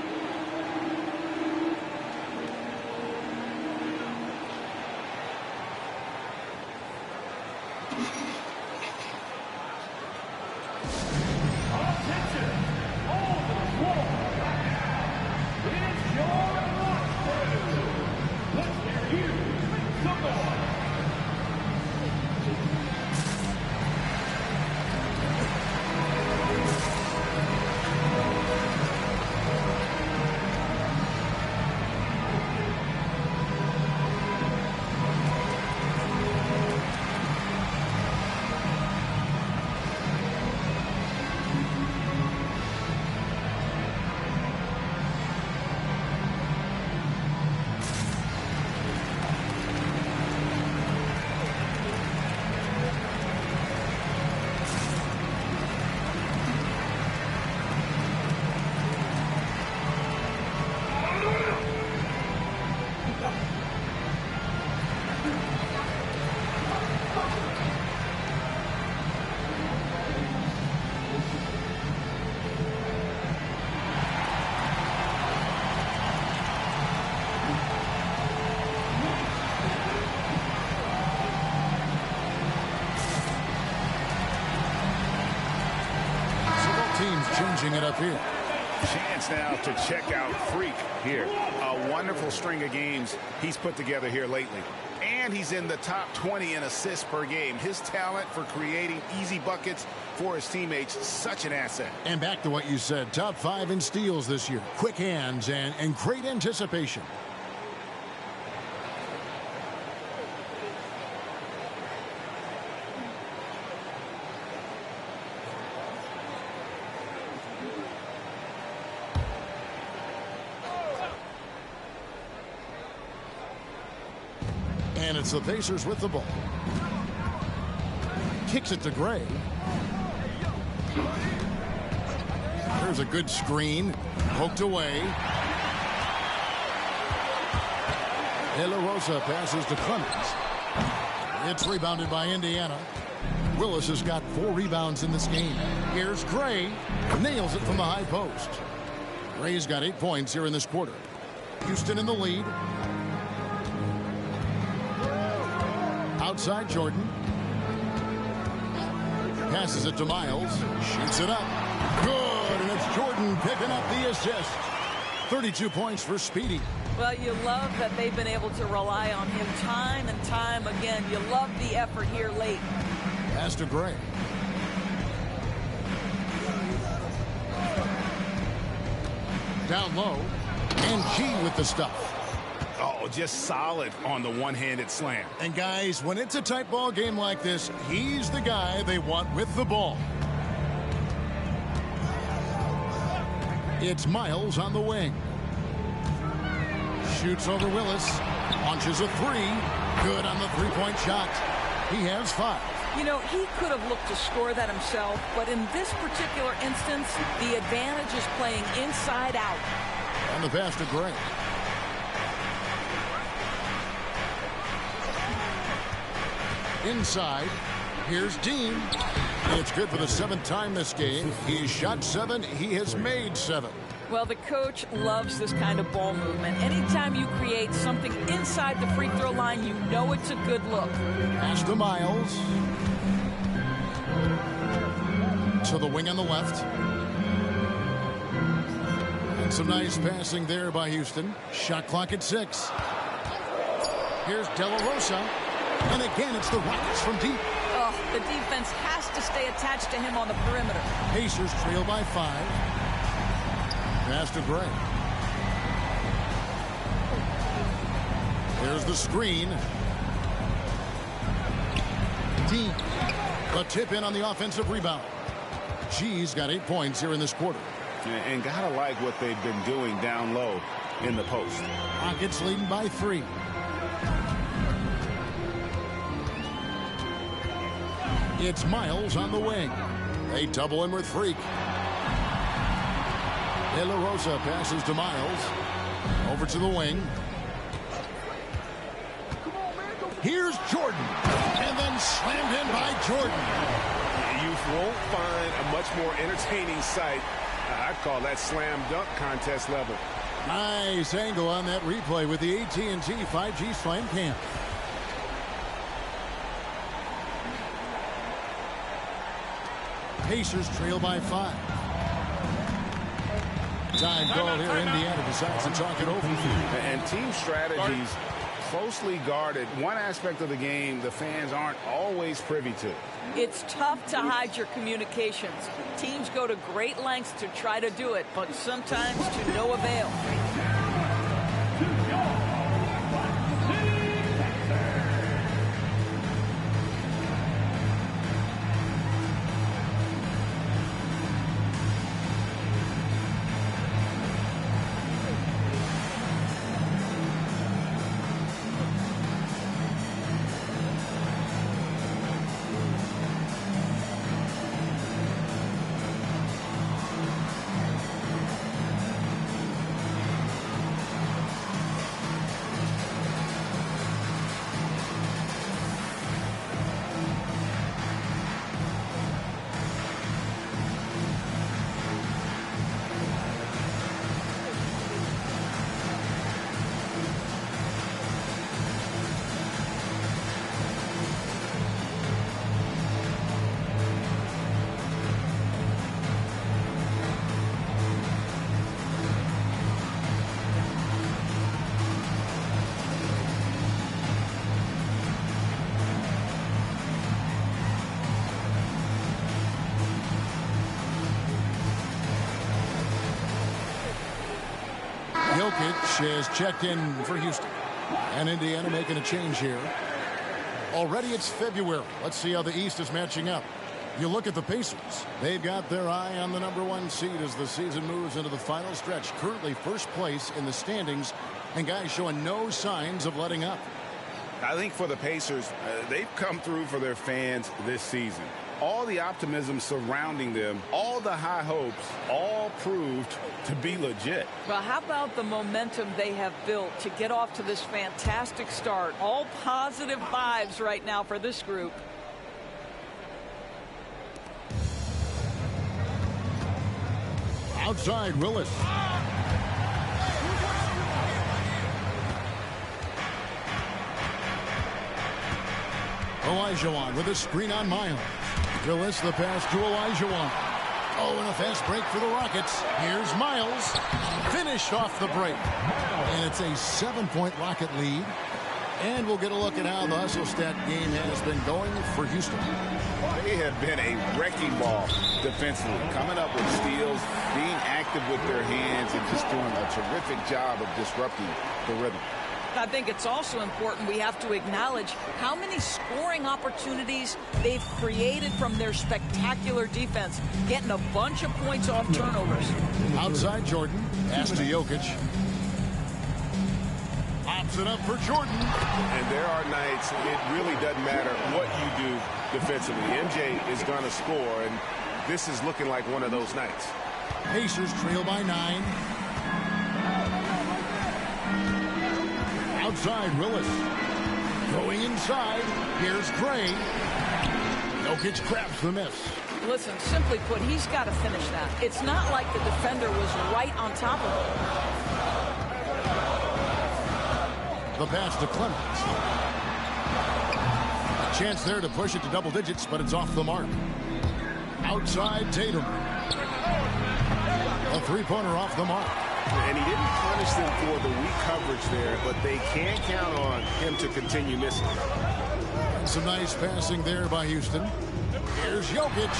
Changing it up here. Chance now to check out Freak here. A wonderful string of games he's put together here lately. And he's in the top 20 in assists per game. His talent for creating easy buckets for his teammates, such an asset. And back to what you said, top 5 in steals this year. Quick hands and great anticipation. And it's the Pacers with the ball. Kicks it to Gray. There's a good screen. Poked away. De La Rosa passes to Clemens. It's rebounded by Indiana. Willis has got 4 rebounds in this game. Here's Gray. Nails it from the high post. Gray's got 8 points here in this quarter. Houston in the lead. Outside Jordan. Passes it to Miles. Shoots it up. Good, and it's Jordan picking up the assist. 32 points for Speedy. Well, you love that they've been able to rely on him time and time again. You love the effort here late. Pass to Gray. Down low. And G with the stuff. Oh, just solid on the one-handed slam. And guys, when it's a tight ball game like this, he's the guy they want with the ball. It's Miles on the wing. Shoots over Willis. Launches a 3. Good on the three-point shot. He has 5. You know, he could have looked to score that himself, but in this particular instance, the advantage is playing inside out. And the pass to Gray. Inside, here's Dean. It's good for the 7th time this game. He's shot 7. He has made 7. Well, the coach loves this kind of ball movement. Anytime you create something inside the free throw line, you know it's a good look. Pass to Miles. To the wing on the left. And some nice passing there by Houston. Shot clock at 6. Here's De La Rosa. And again, it's the Rockets from deep. Oh, the defense has to stay attached to him on the perimeter. Pacers trail by 5. Pass to Gray. There's the screen. Deep. A tip in on the offensive rebound. G's got 8 points here in this quarter. And gotta like what they've been doing down low in the post. Rockets leading by 3. It's Miles on the wing. They double him with Freak. De La Rosa passes to Miles. Over to the wing. Here's Jordan. And then slammed in by Jordan. You won't find a much more entertaining sight. I'd call that slam dunk contest level. Nice angle on that replay with the AT&T 5G Slam Cam. Pacers trail by 5. Time call here. Indiana decides to talk it over. And team strategies closely guarded. One aspect of the game the fans aren't always privy to. It's tough to hide your communications. Teams go to great lengths to try to do it, but sometimes to no avail. Jokic is checked in for Houston. And Indiana making a change here. Already it's February. Let's see how the East is matching up. You look at the Pacers. They've got their eye on the #1 seed as the season moves into the final stretch. Currently first place in the standings. And guys showing no signs of letting up. I think for the Pacers, they've come through for their fans this season. All the optimism surrounding them, all the high hopes, all proved to be legit. Well, how about the momentum they have built to get off to this fantastic start? All positive vibes right now for this group. Outside, Willis. Olajuwon with a screen on Miles. Willis, the pass to Olajuwon. Oh, and a fast break for the Rockets. Here's Miles. Finished off the break. And it's a 7-point Rocket lead. And we'll get a look at how the hustle stat game has been going for Houston. They have been a wrecking ball defensively, coming up with steals, being active with their hands, and just doing a terrific job of disrupting the rhythm. I think it's also important we have to acknowledge how many scoring opportunities they've created from their spectacular defense, getting a bunch of points off turnovers. Outside Jordan, pass to Jokic. Pops it up for Jordan. And there are nights it really doesn't matter what you do defensively. MJ is going to score, and this is looking like one of those nights. Pacers trail by 9. Outside, Willis. Going inside. Here's Gray. Jokic grabs the miss. Listen, simply put, he's got to finish that. It's not like the defender was right on top of him. The pass to Clemens. A chance there to push it to double digits, but it's off the mark. Outside, Tatum. A three-pointer off the mark. And he didn't punish them for the weak coverage there, but they can't count on him to continue missing. And some nice passing there by Houston. Here's Jokic.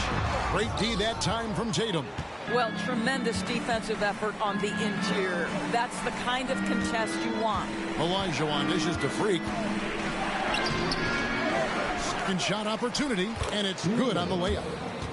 Great D that time from Tatum. Well, tremendous defensive effort on the interior. That's the kind of contest you want. Olajuwon dishes to Freak. Second shot opportunity, and it's good on the layup.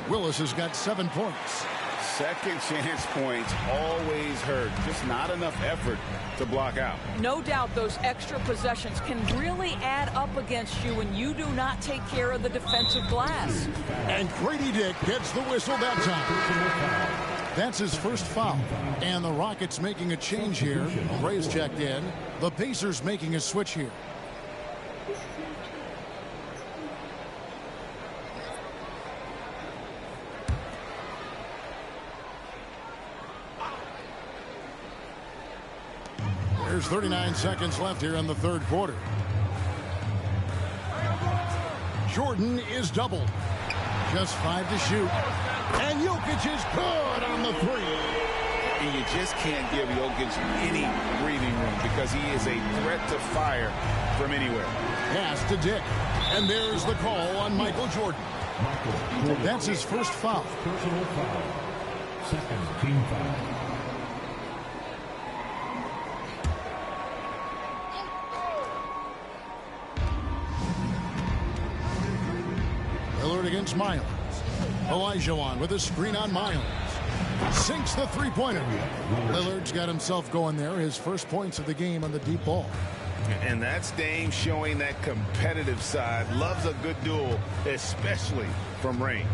Willis has got 7 points. Second chance points always hurt. Just not enough effort to block out. No doubt those extra possessions can really add up against you when you do not take care of the defensive glass. And Grady Dick gets the whistle that time. That's his first foul. And the Rockets making a change here. Gray's checked in. The Pacers making a switch here. There's 39 seconds left here in the third quarter. Jordan is doubled. Just 5 to shoot. And Jokic is good on the 3. and you just can't give Jokic any breathing room because he is a threat to fire from anywhere. Pass to Dick. And there's the call on Michael Jordan. That's his first foul. Personal foul. Second team foul. Lillard against Miles. Olajuwon with a screen on Miles. Sinks the three-pointer. Lillard's got himself going there. His first points of the game on the deep ball. And that's Dame showing that competitive side. Loves a good duel, especially from range.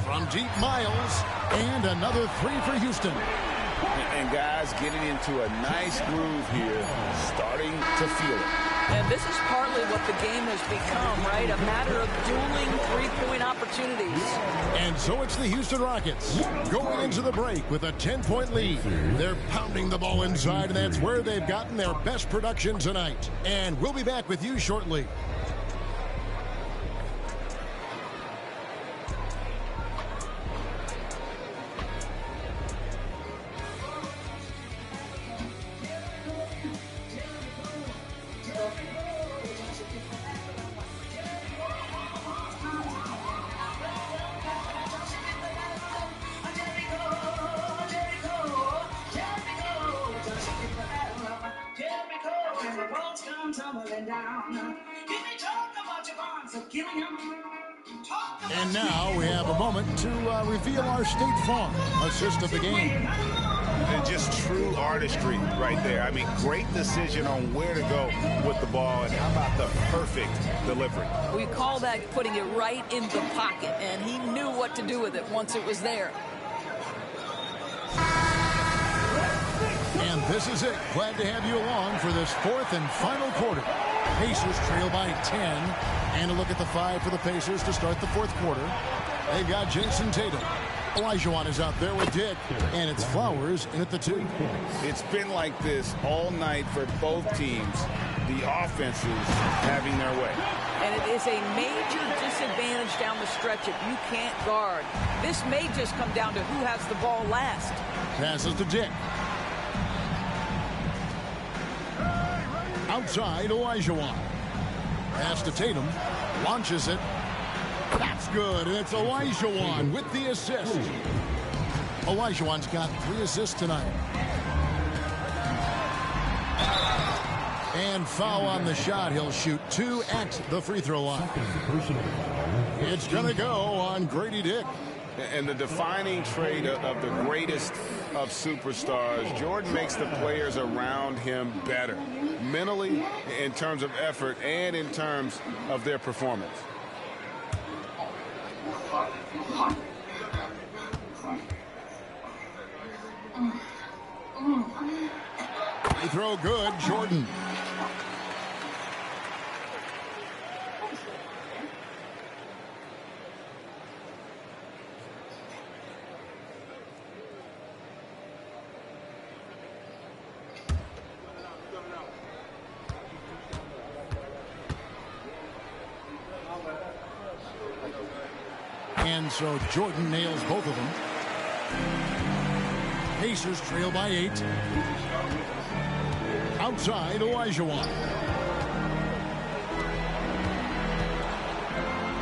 From deep, Miles. And another three for Houston. And guys getting into a nice groove here, starting to feel it. And this is partly what the game has become, right? A matter of dueling three-point opportunities. And so it's the Houston Rockets going into the break with a 10-point lead. They're pounding the ball inside, and that's where they've gotten their best production tonight. And we'll be back with you shortly. And now we have a moment to reveal our State Farm assist of the game. And just true artistry right there. I mean, great decision on where to go with the ball, and how about the perfect delivery? We call that putting it right in the pocket, and he knew what to do with it once it was there. And this is it. Glad to have you along for this fourth and final quarter. Pacers trail by 10. And a look at the 5 for the Pacers to start the fourth quarter. They've got Jason Tatum. Olajuwon is out there with Dick. And it's Flowers in at the 2. It's been like this all night for both teams. The offenses having their way. And it is a major disadvantage down the stretch if you can't guard. This may just come down to who has the ball last. Passes to Dick. Outside, Olajuwon. Pass to Tatum. Launches it. That's good. And it's Olajuwon with the assist. Olajuwon's got 3 assists tonight. And foul on the shot. He'll shoot 2 at the free throw line. It's going to go on Grady Dick. And the defining trait of the greatest of superstars, Jordan makes the players around him better, mentally, in terms of effort, and in terms of their performance. Free throw good, Jordan. And so Jordan nails both of them. Pacers trail by 8. Outside, Olajuwon.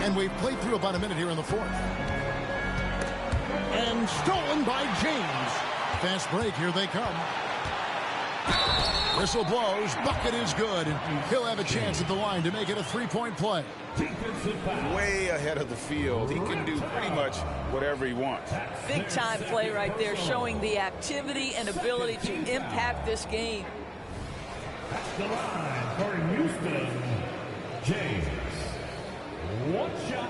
And we've played through about a minute here in the fourth. And stolen by James. Fast break, here they come. Whistle blows, bucket is good, and he'll have a chance at the line to make it a 3-point play. Way ahead of the field. He can do pretty much whatever he wants. Big time play right there, showing the activity and ability to impact this game. The line for Houston, James. One shot.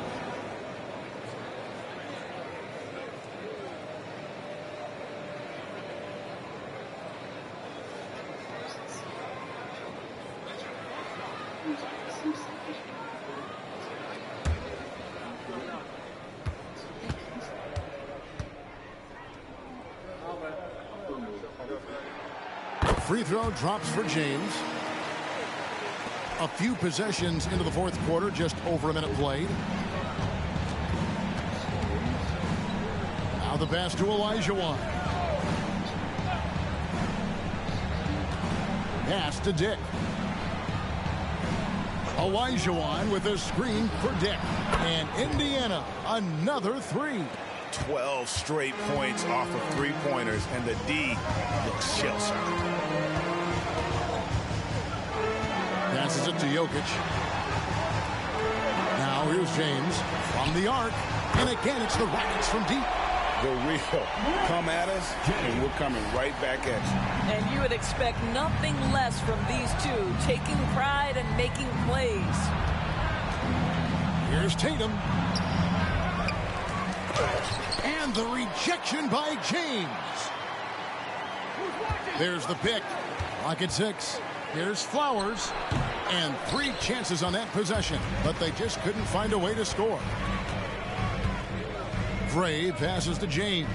Free throw drops for James. A few possessions into the fourth quarter, just over a minute played. Now the pass to Olajuwon. Pass to Dick. Olajuwon with a screen for Dick. And Indiana, another three. 12 straight points off of three-pointers, and the D looks shell-shocked. Passes it to Jokic. Now here's James from the arc. And again, it's the Rockets from deep. The real come at us, and we're coming right back at you. And you would expect nothing less from these two, taking pride and making plays. Here's Tatum. And the rejection by James. There's the pick. Rocket 6. Here's Flowers. And 3 chances on that possession, but they just couldn't find a way to score. Gray passes to James.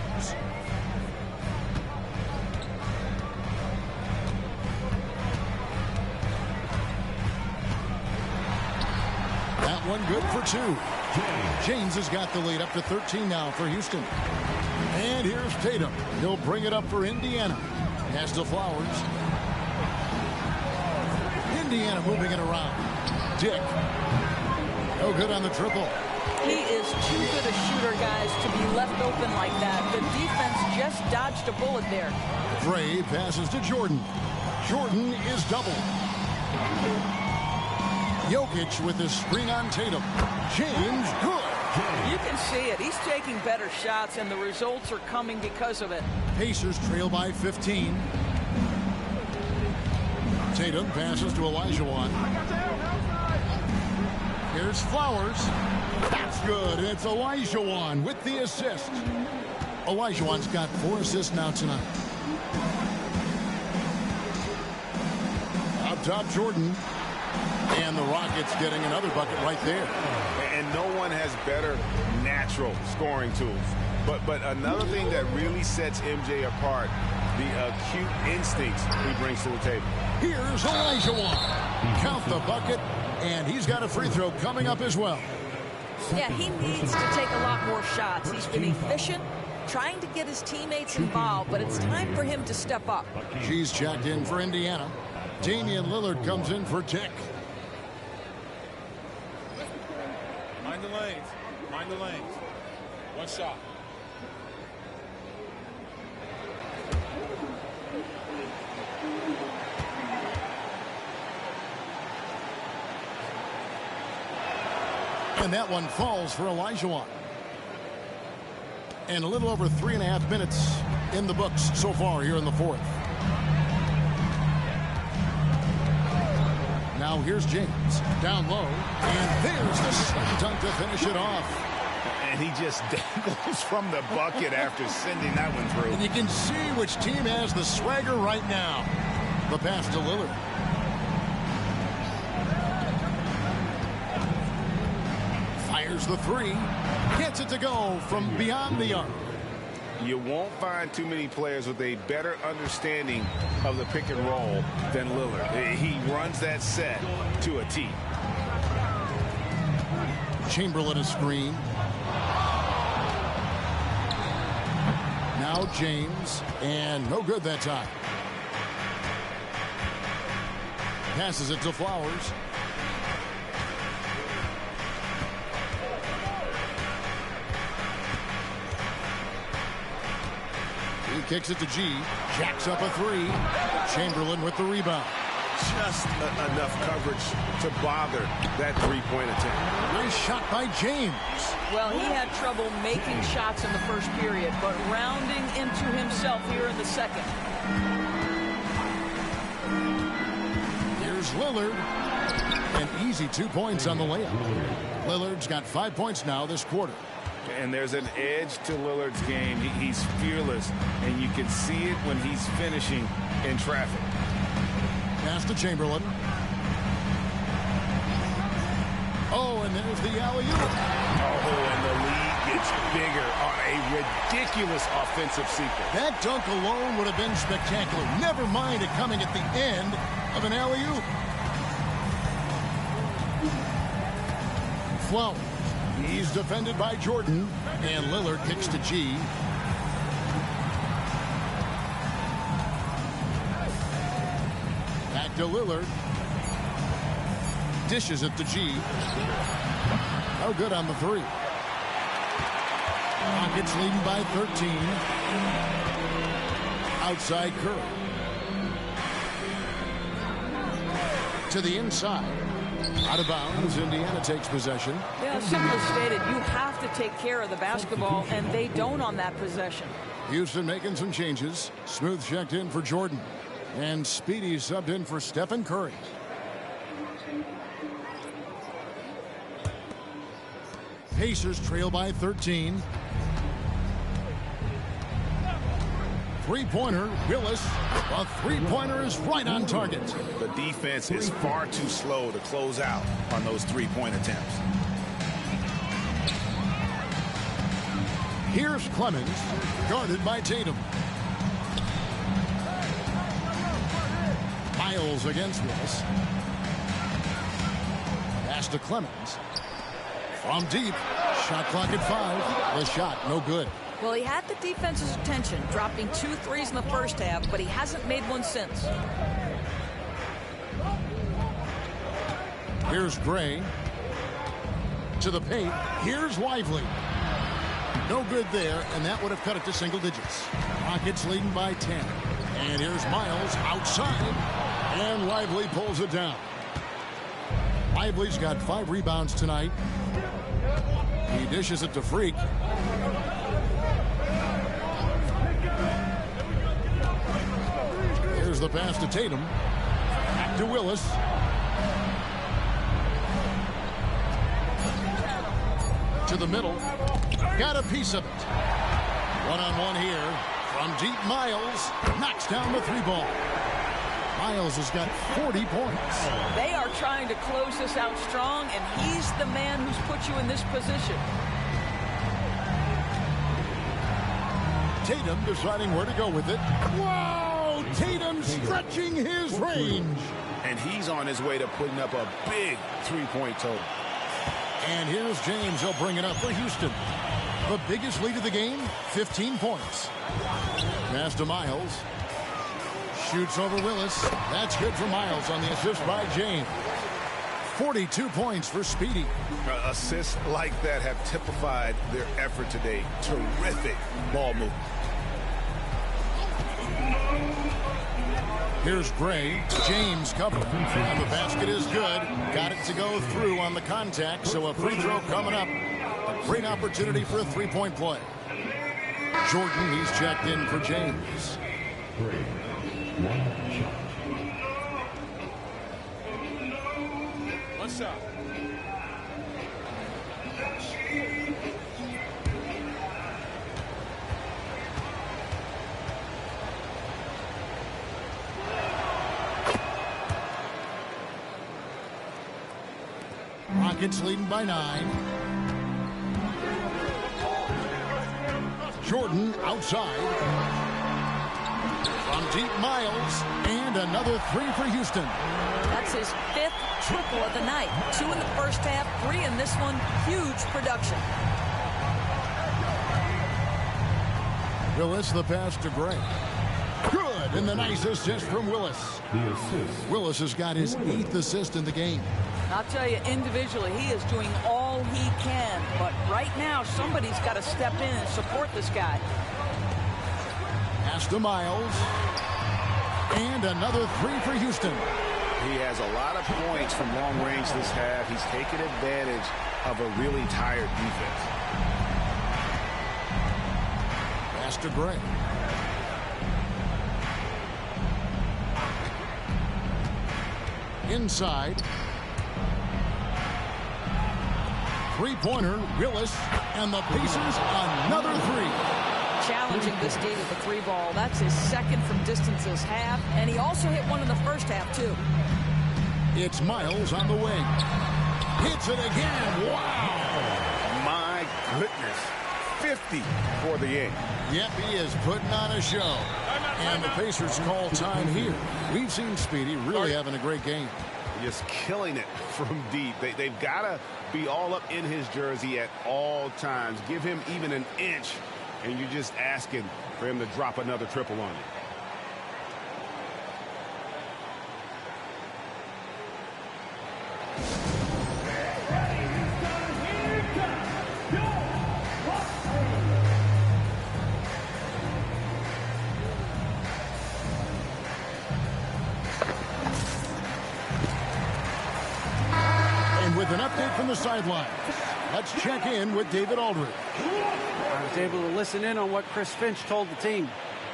That one good for 2. James has got the lead up to 13 now for Houston. And here's Tatum. He'll bring it up for Indiana. Pass to Flowers. Indiana moving it around. Dick. No good on the triple. He is too good a shooter, guys, to be left open like that. The defense just dodged a bullet there. Gray passes to Jordan. Jordan is doubled. Jokic with his screen on Tatum. James, good. You can see it. He's taking better shots, and the results are coming because of it. Pacers trail by 15. Tatum passes to Olajuwon. Here's Flowers. That's good. It's Olajuwon with the assist. Olajuwon's got 4 assists now tonight. Up top, Jordan. And the Rockets getting another bucket right there. And no one has better natural scoring tools. But another thing that really sets MJ apart, the acute instincts he brings to the table. Here's Olajuwon. Count the bucket, and he's got a free throw coming up as well. Yeah, he needs to take a lot more shots. He's been efficient, trying to get his teammates involved, but it's time for him to step up. She's checked in for Indiana. Damian Lillard comes in for Dick. Mind the lanes. Mind the lanes. One shot. And that one falls for Olajuwon. And a little over 3.5 minutes in the books so far here in the fourth. Now here's James down low. And there's the slam dunk to finish it off. And he just dangles from the bucket after sending that one through. And you can see which team has the swagger right now. The pass to Lillard. Fires the 3. Gets it to go from beyond the arc. You won't find too many players with a better understanding of the pick and roll than Lillard. He runs that set to a T. Chamberlain a screen. Now James, and no good that time. Passes it to Flowers. He kicks it to G. Jacks up a 3. Chamberlain with the rebound. Just enough coverage to bother that three-point attempt. Nice shot by James. Well, he had trouble making shots in the first period, but rounding into himself here in the second. Here's Lillard. An easy 2 points on the layup. Lillard's got 5 points now this quarter. And there's an edge to Lillard's game. He's fearless, and you can see it when he's finishing in traffic. Pass to Chamberlain. Oh, and there's the alley-oop. Oh, and the lead gets bigger on a ridiculous offensive sequence. That dunk alone would have been spectacular. Never mind it coming at the end of an alley-oop. Flowers. He's defended by Jordan, and Lillard kicks to G. Back Back to Lillard. Dishes it to G. No good on the three. Rockets leading by 13. Outside Curry. To the inside. Out of bounds. Indiana takes possession. Yeah, simply stated, you have to take care of the basketball, and they don't on that possession. Houston making some changes. Smooth checked in for Jordan. And Speedy subbed in for Stephen Curry. Pacers trail by 13. Three-pointer, Willis. A three-pointer is right on target. The defense is far too slow to close out on those three-point attempts. Here's Clemens, guarded by Tatum. Miles against Willis. Pass to Clemens. From deep. Shot clock at 5. The shot, no good. Well, he had the defense's attention, dropping 2 threes in the first half, but he hasn't made one since. Here's Gray. To the paint. Here's Lively. No good there, and that would have cut it to single digits. Rockets leading by 10. And here's Miles outside. And Lively pulls it down. Lively's got 5 rebounds tonight. He dishes it to Freak. Here's the pass to Tatum. Back to Willis. To the middle. Got a piece of it. One-on-one here. From deep, Miles knocks down the 3-ball. Miles has got 40 points. They are trying to close this out strong, and he's the man who's put you in this position. Tatum deciding where to go with it. Wow! Tatum stretching his range. And he's on his way to putting up a big three-point total. And here's James. He'll bring it up for Houston. The biggest lead of the game, 15 points. Pass to Miles. Shoots over Willis. That's good for Miles on the assist by James. 42 points for Speedy. Assists like that have typified their effort today. Terrific ball movement. Here's Gray. James covered. And the basket is good. Got it to go through on the contact, so a free throw coming up. A great opportunity for a three-point play. Jordan, he's checked in for James. One shot. Rockets leading by 9. Jordan outside. From deep, Miles. And another 3 for Houston. That's his 5th triple of the night. 2 in the first half, 3 in this one. Huge production. Willis, the pass to Gray. Good, and the nice assist from Willis. Willis has got his 8th assist in the game. I'll tell you, individually, he is doing all he can. But right now, somebody's got to step in and support this guy. Pass to Miles. And another 3 for Houston. He has a lot of points from long range this half. He's taken advantage of a really tired defense. Pass to Gray. Inside. Three-pointer, Willis, and the Pacers another 3. Challenging this D with the 3-ball. That's his 2nd from distance this half, and he also hit one in the first half, too. It's Miles on the wing. Hits it again. Wow. My goodness. 50 for the game. Yep, he is putting on a show. And the Pacers call time here. We've seen Speedy really having a great game. Just killing it from deep. They've got to be all up in his jersey at all times. Give him even an inch, and you're just asking for him to drop another triple on you. And with an update from the sideline, let's check in with David Aldridge. I was able to listen in on what Chris Finch told the team.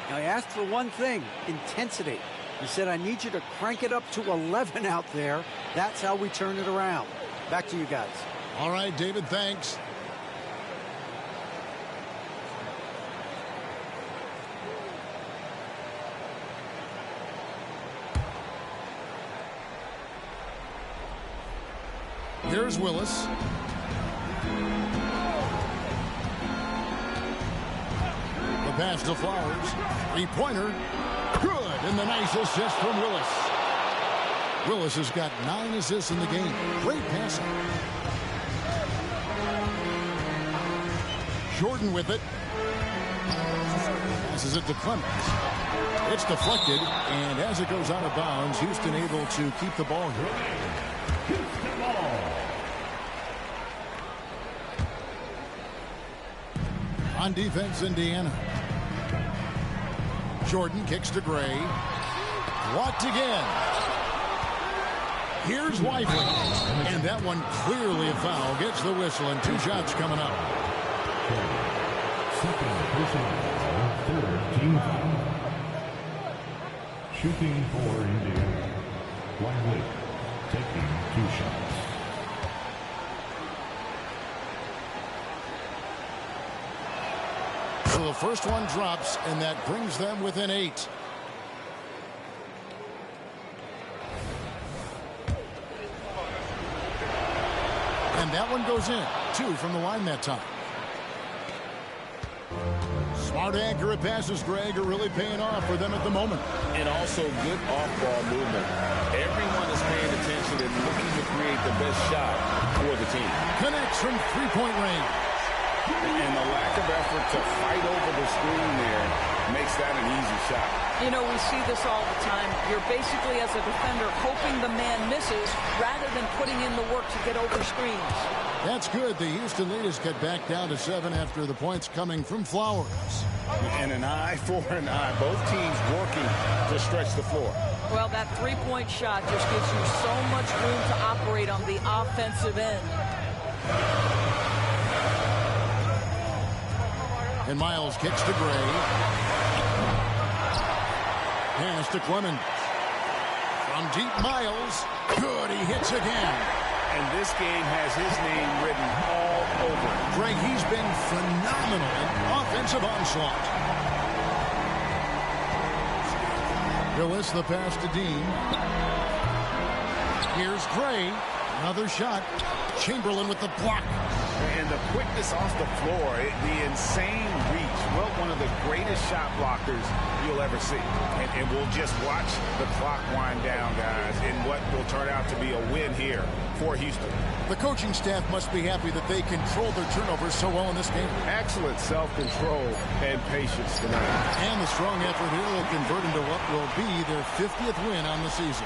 Now, he asked for one thing, intensity. He said, I need you to crank it up to 11 out there. That's how we turn it around. Back to you guys. All right, David, thanks. Here's Willis. The pass to Flowers. Three-pointer. Good. And the nice assist from Willis. Willis has got 9 assists in the game. Great passing. Jordan with it. Passes it to Clemens. It's deflected, and as it goes out of bounds, Houston able to keep the ball here. On defense, Indiana. Jordan kicks to Gray. Blocked again. Here's Whiteley. And that one clearly a foul. Gets the whistle, and 2 shots coming up. Second personal foul, third team foul. Shooting for Indiana. Whiteley taking 2 shots. So the first one drops, and that brings them within 8. And that one goes in. 2 from the line that time. Smart, accurate passes, Greg, are really paying off for them at the moment. And also good off-ball movement. Everyone is paying attention and looking to create the best shot for the team. Connects from three-point range. And the lack of effort to fight over the screen there makes that an easy shot. You know, we see this all the time. You're basically, as a defender, hoping the man misses rather than putting in the work to get over screens. That's good. The Houston lead is cut back down to 7 after the points coming from Flowers. And an eye for an eye. Both teams working to stretch the floor. Well, that three-point shot just gives you so much room to operate on the offensive end. And Miles kicks to Gray. Pass to Clemens. From deep, Miles. Good, he hits again. And this game has his name written all over it. Greg, he's been phenomenal in offensive onslaught. Willis, the pass to Dean. Here's Gray. Another shot. Chamberlain with the block. And the quickness off the floor, the insane reach. Well, one of the greatest shot blockers you'll ever see. And we'll just watch the clock wind down, guys, in what will turn out to be a win here for Houston. The coaching staff must be happy that they controlled their turnovers so well in this game. Excellent self-control and patience tonight. And the strong effort here will convert into what will be their 50th win on the season.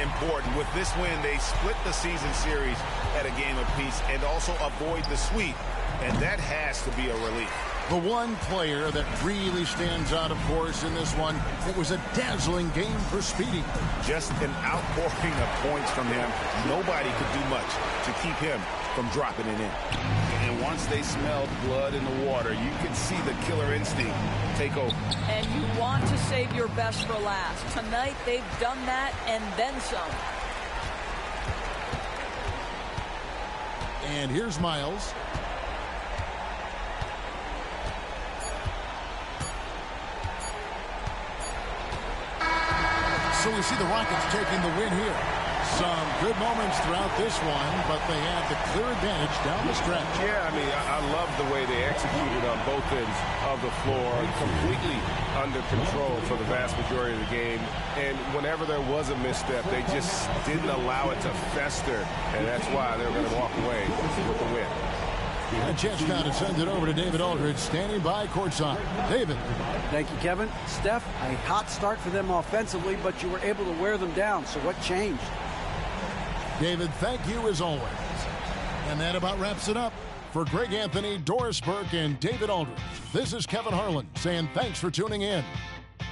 Important. With this win, they split the season series at a game apiece and also avoid the sweep. And that has to be a relief. The one player that really stands out, of course, in this one, it was a dazzling game for Speedy. Just an outpouring of points from him. Nobody could do much to keep him from dropping it in. And once they smelled blood in the water, you could see the killer instinct take over. And you want to save your best for last. Tonight, they've done that and then some. And here's Miles. So we see the Rockets taking the win here. Some good moments throughout this one, but they had the clear advantage down the stretch. Yeah, I mean, I love the way they executed on both ends of the floor, completely under control for the vast majority of the game. And whenever there was a misstep, they just didn't allow it to fester, and that's why they were going to walk away with the win. A chance now to send it over to David Aldridge, standing by courtside. David. Thank you, Kevin. Steph, a hot start for them offensively, but you were able to wear them down. So what changed? David, thank you as always. And that about wraps it up. For Greg Anthony, Doris Burke, and David Aldridge, this is Kevin Harlan saying thanks for tuning in.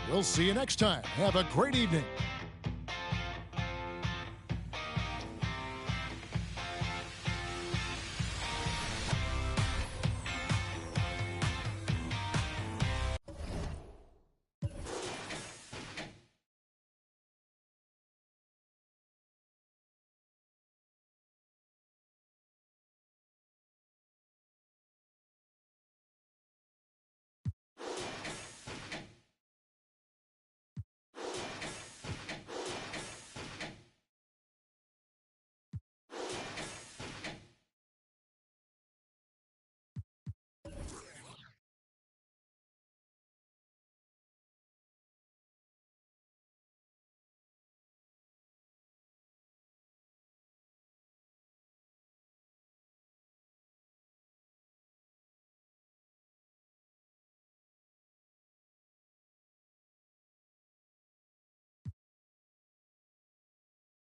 We'll see you next time. Have a great evening.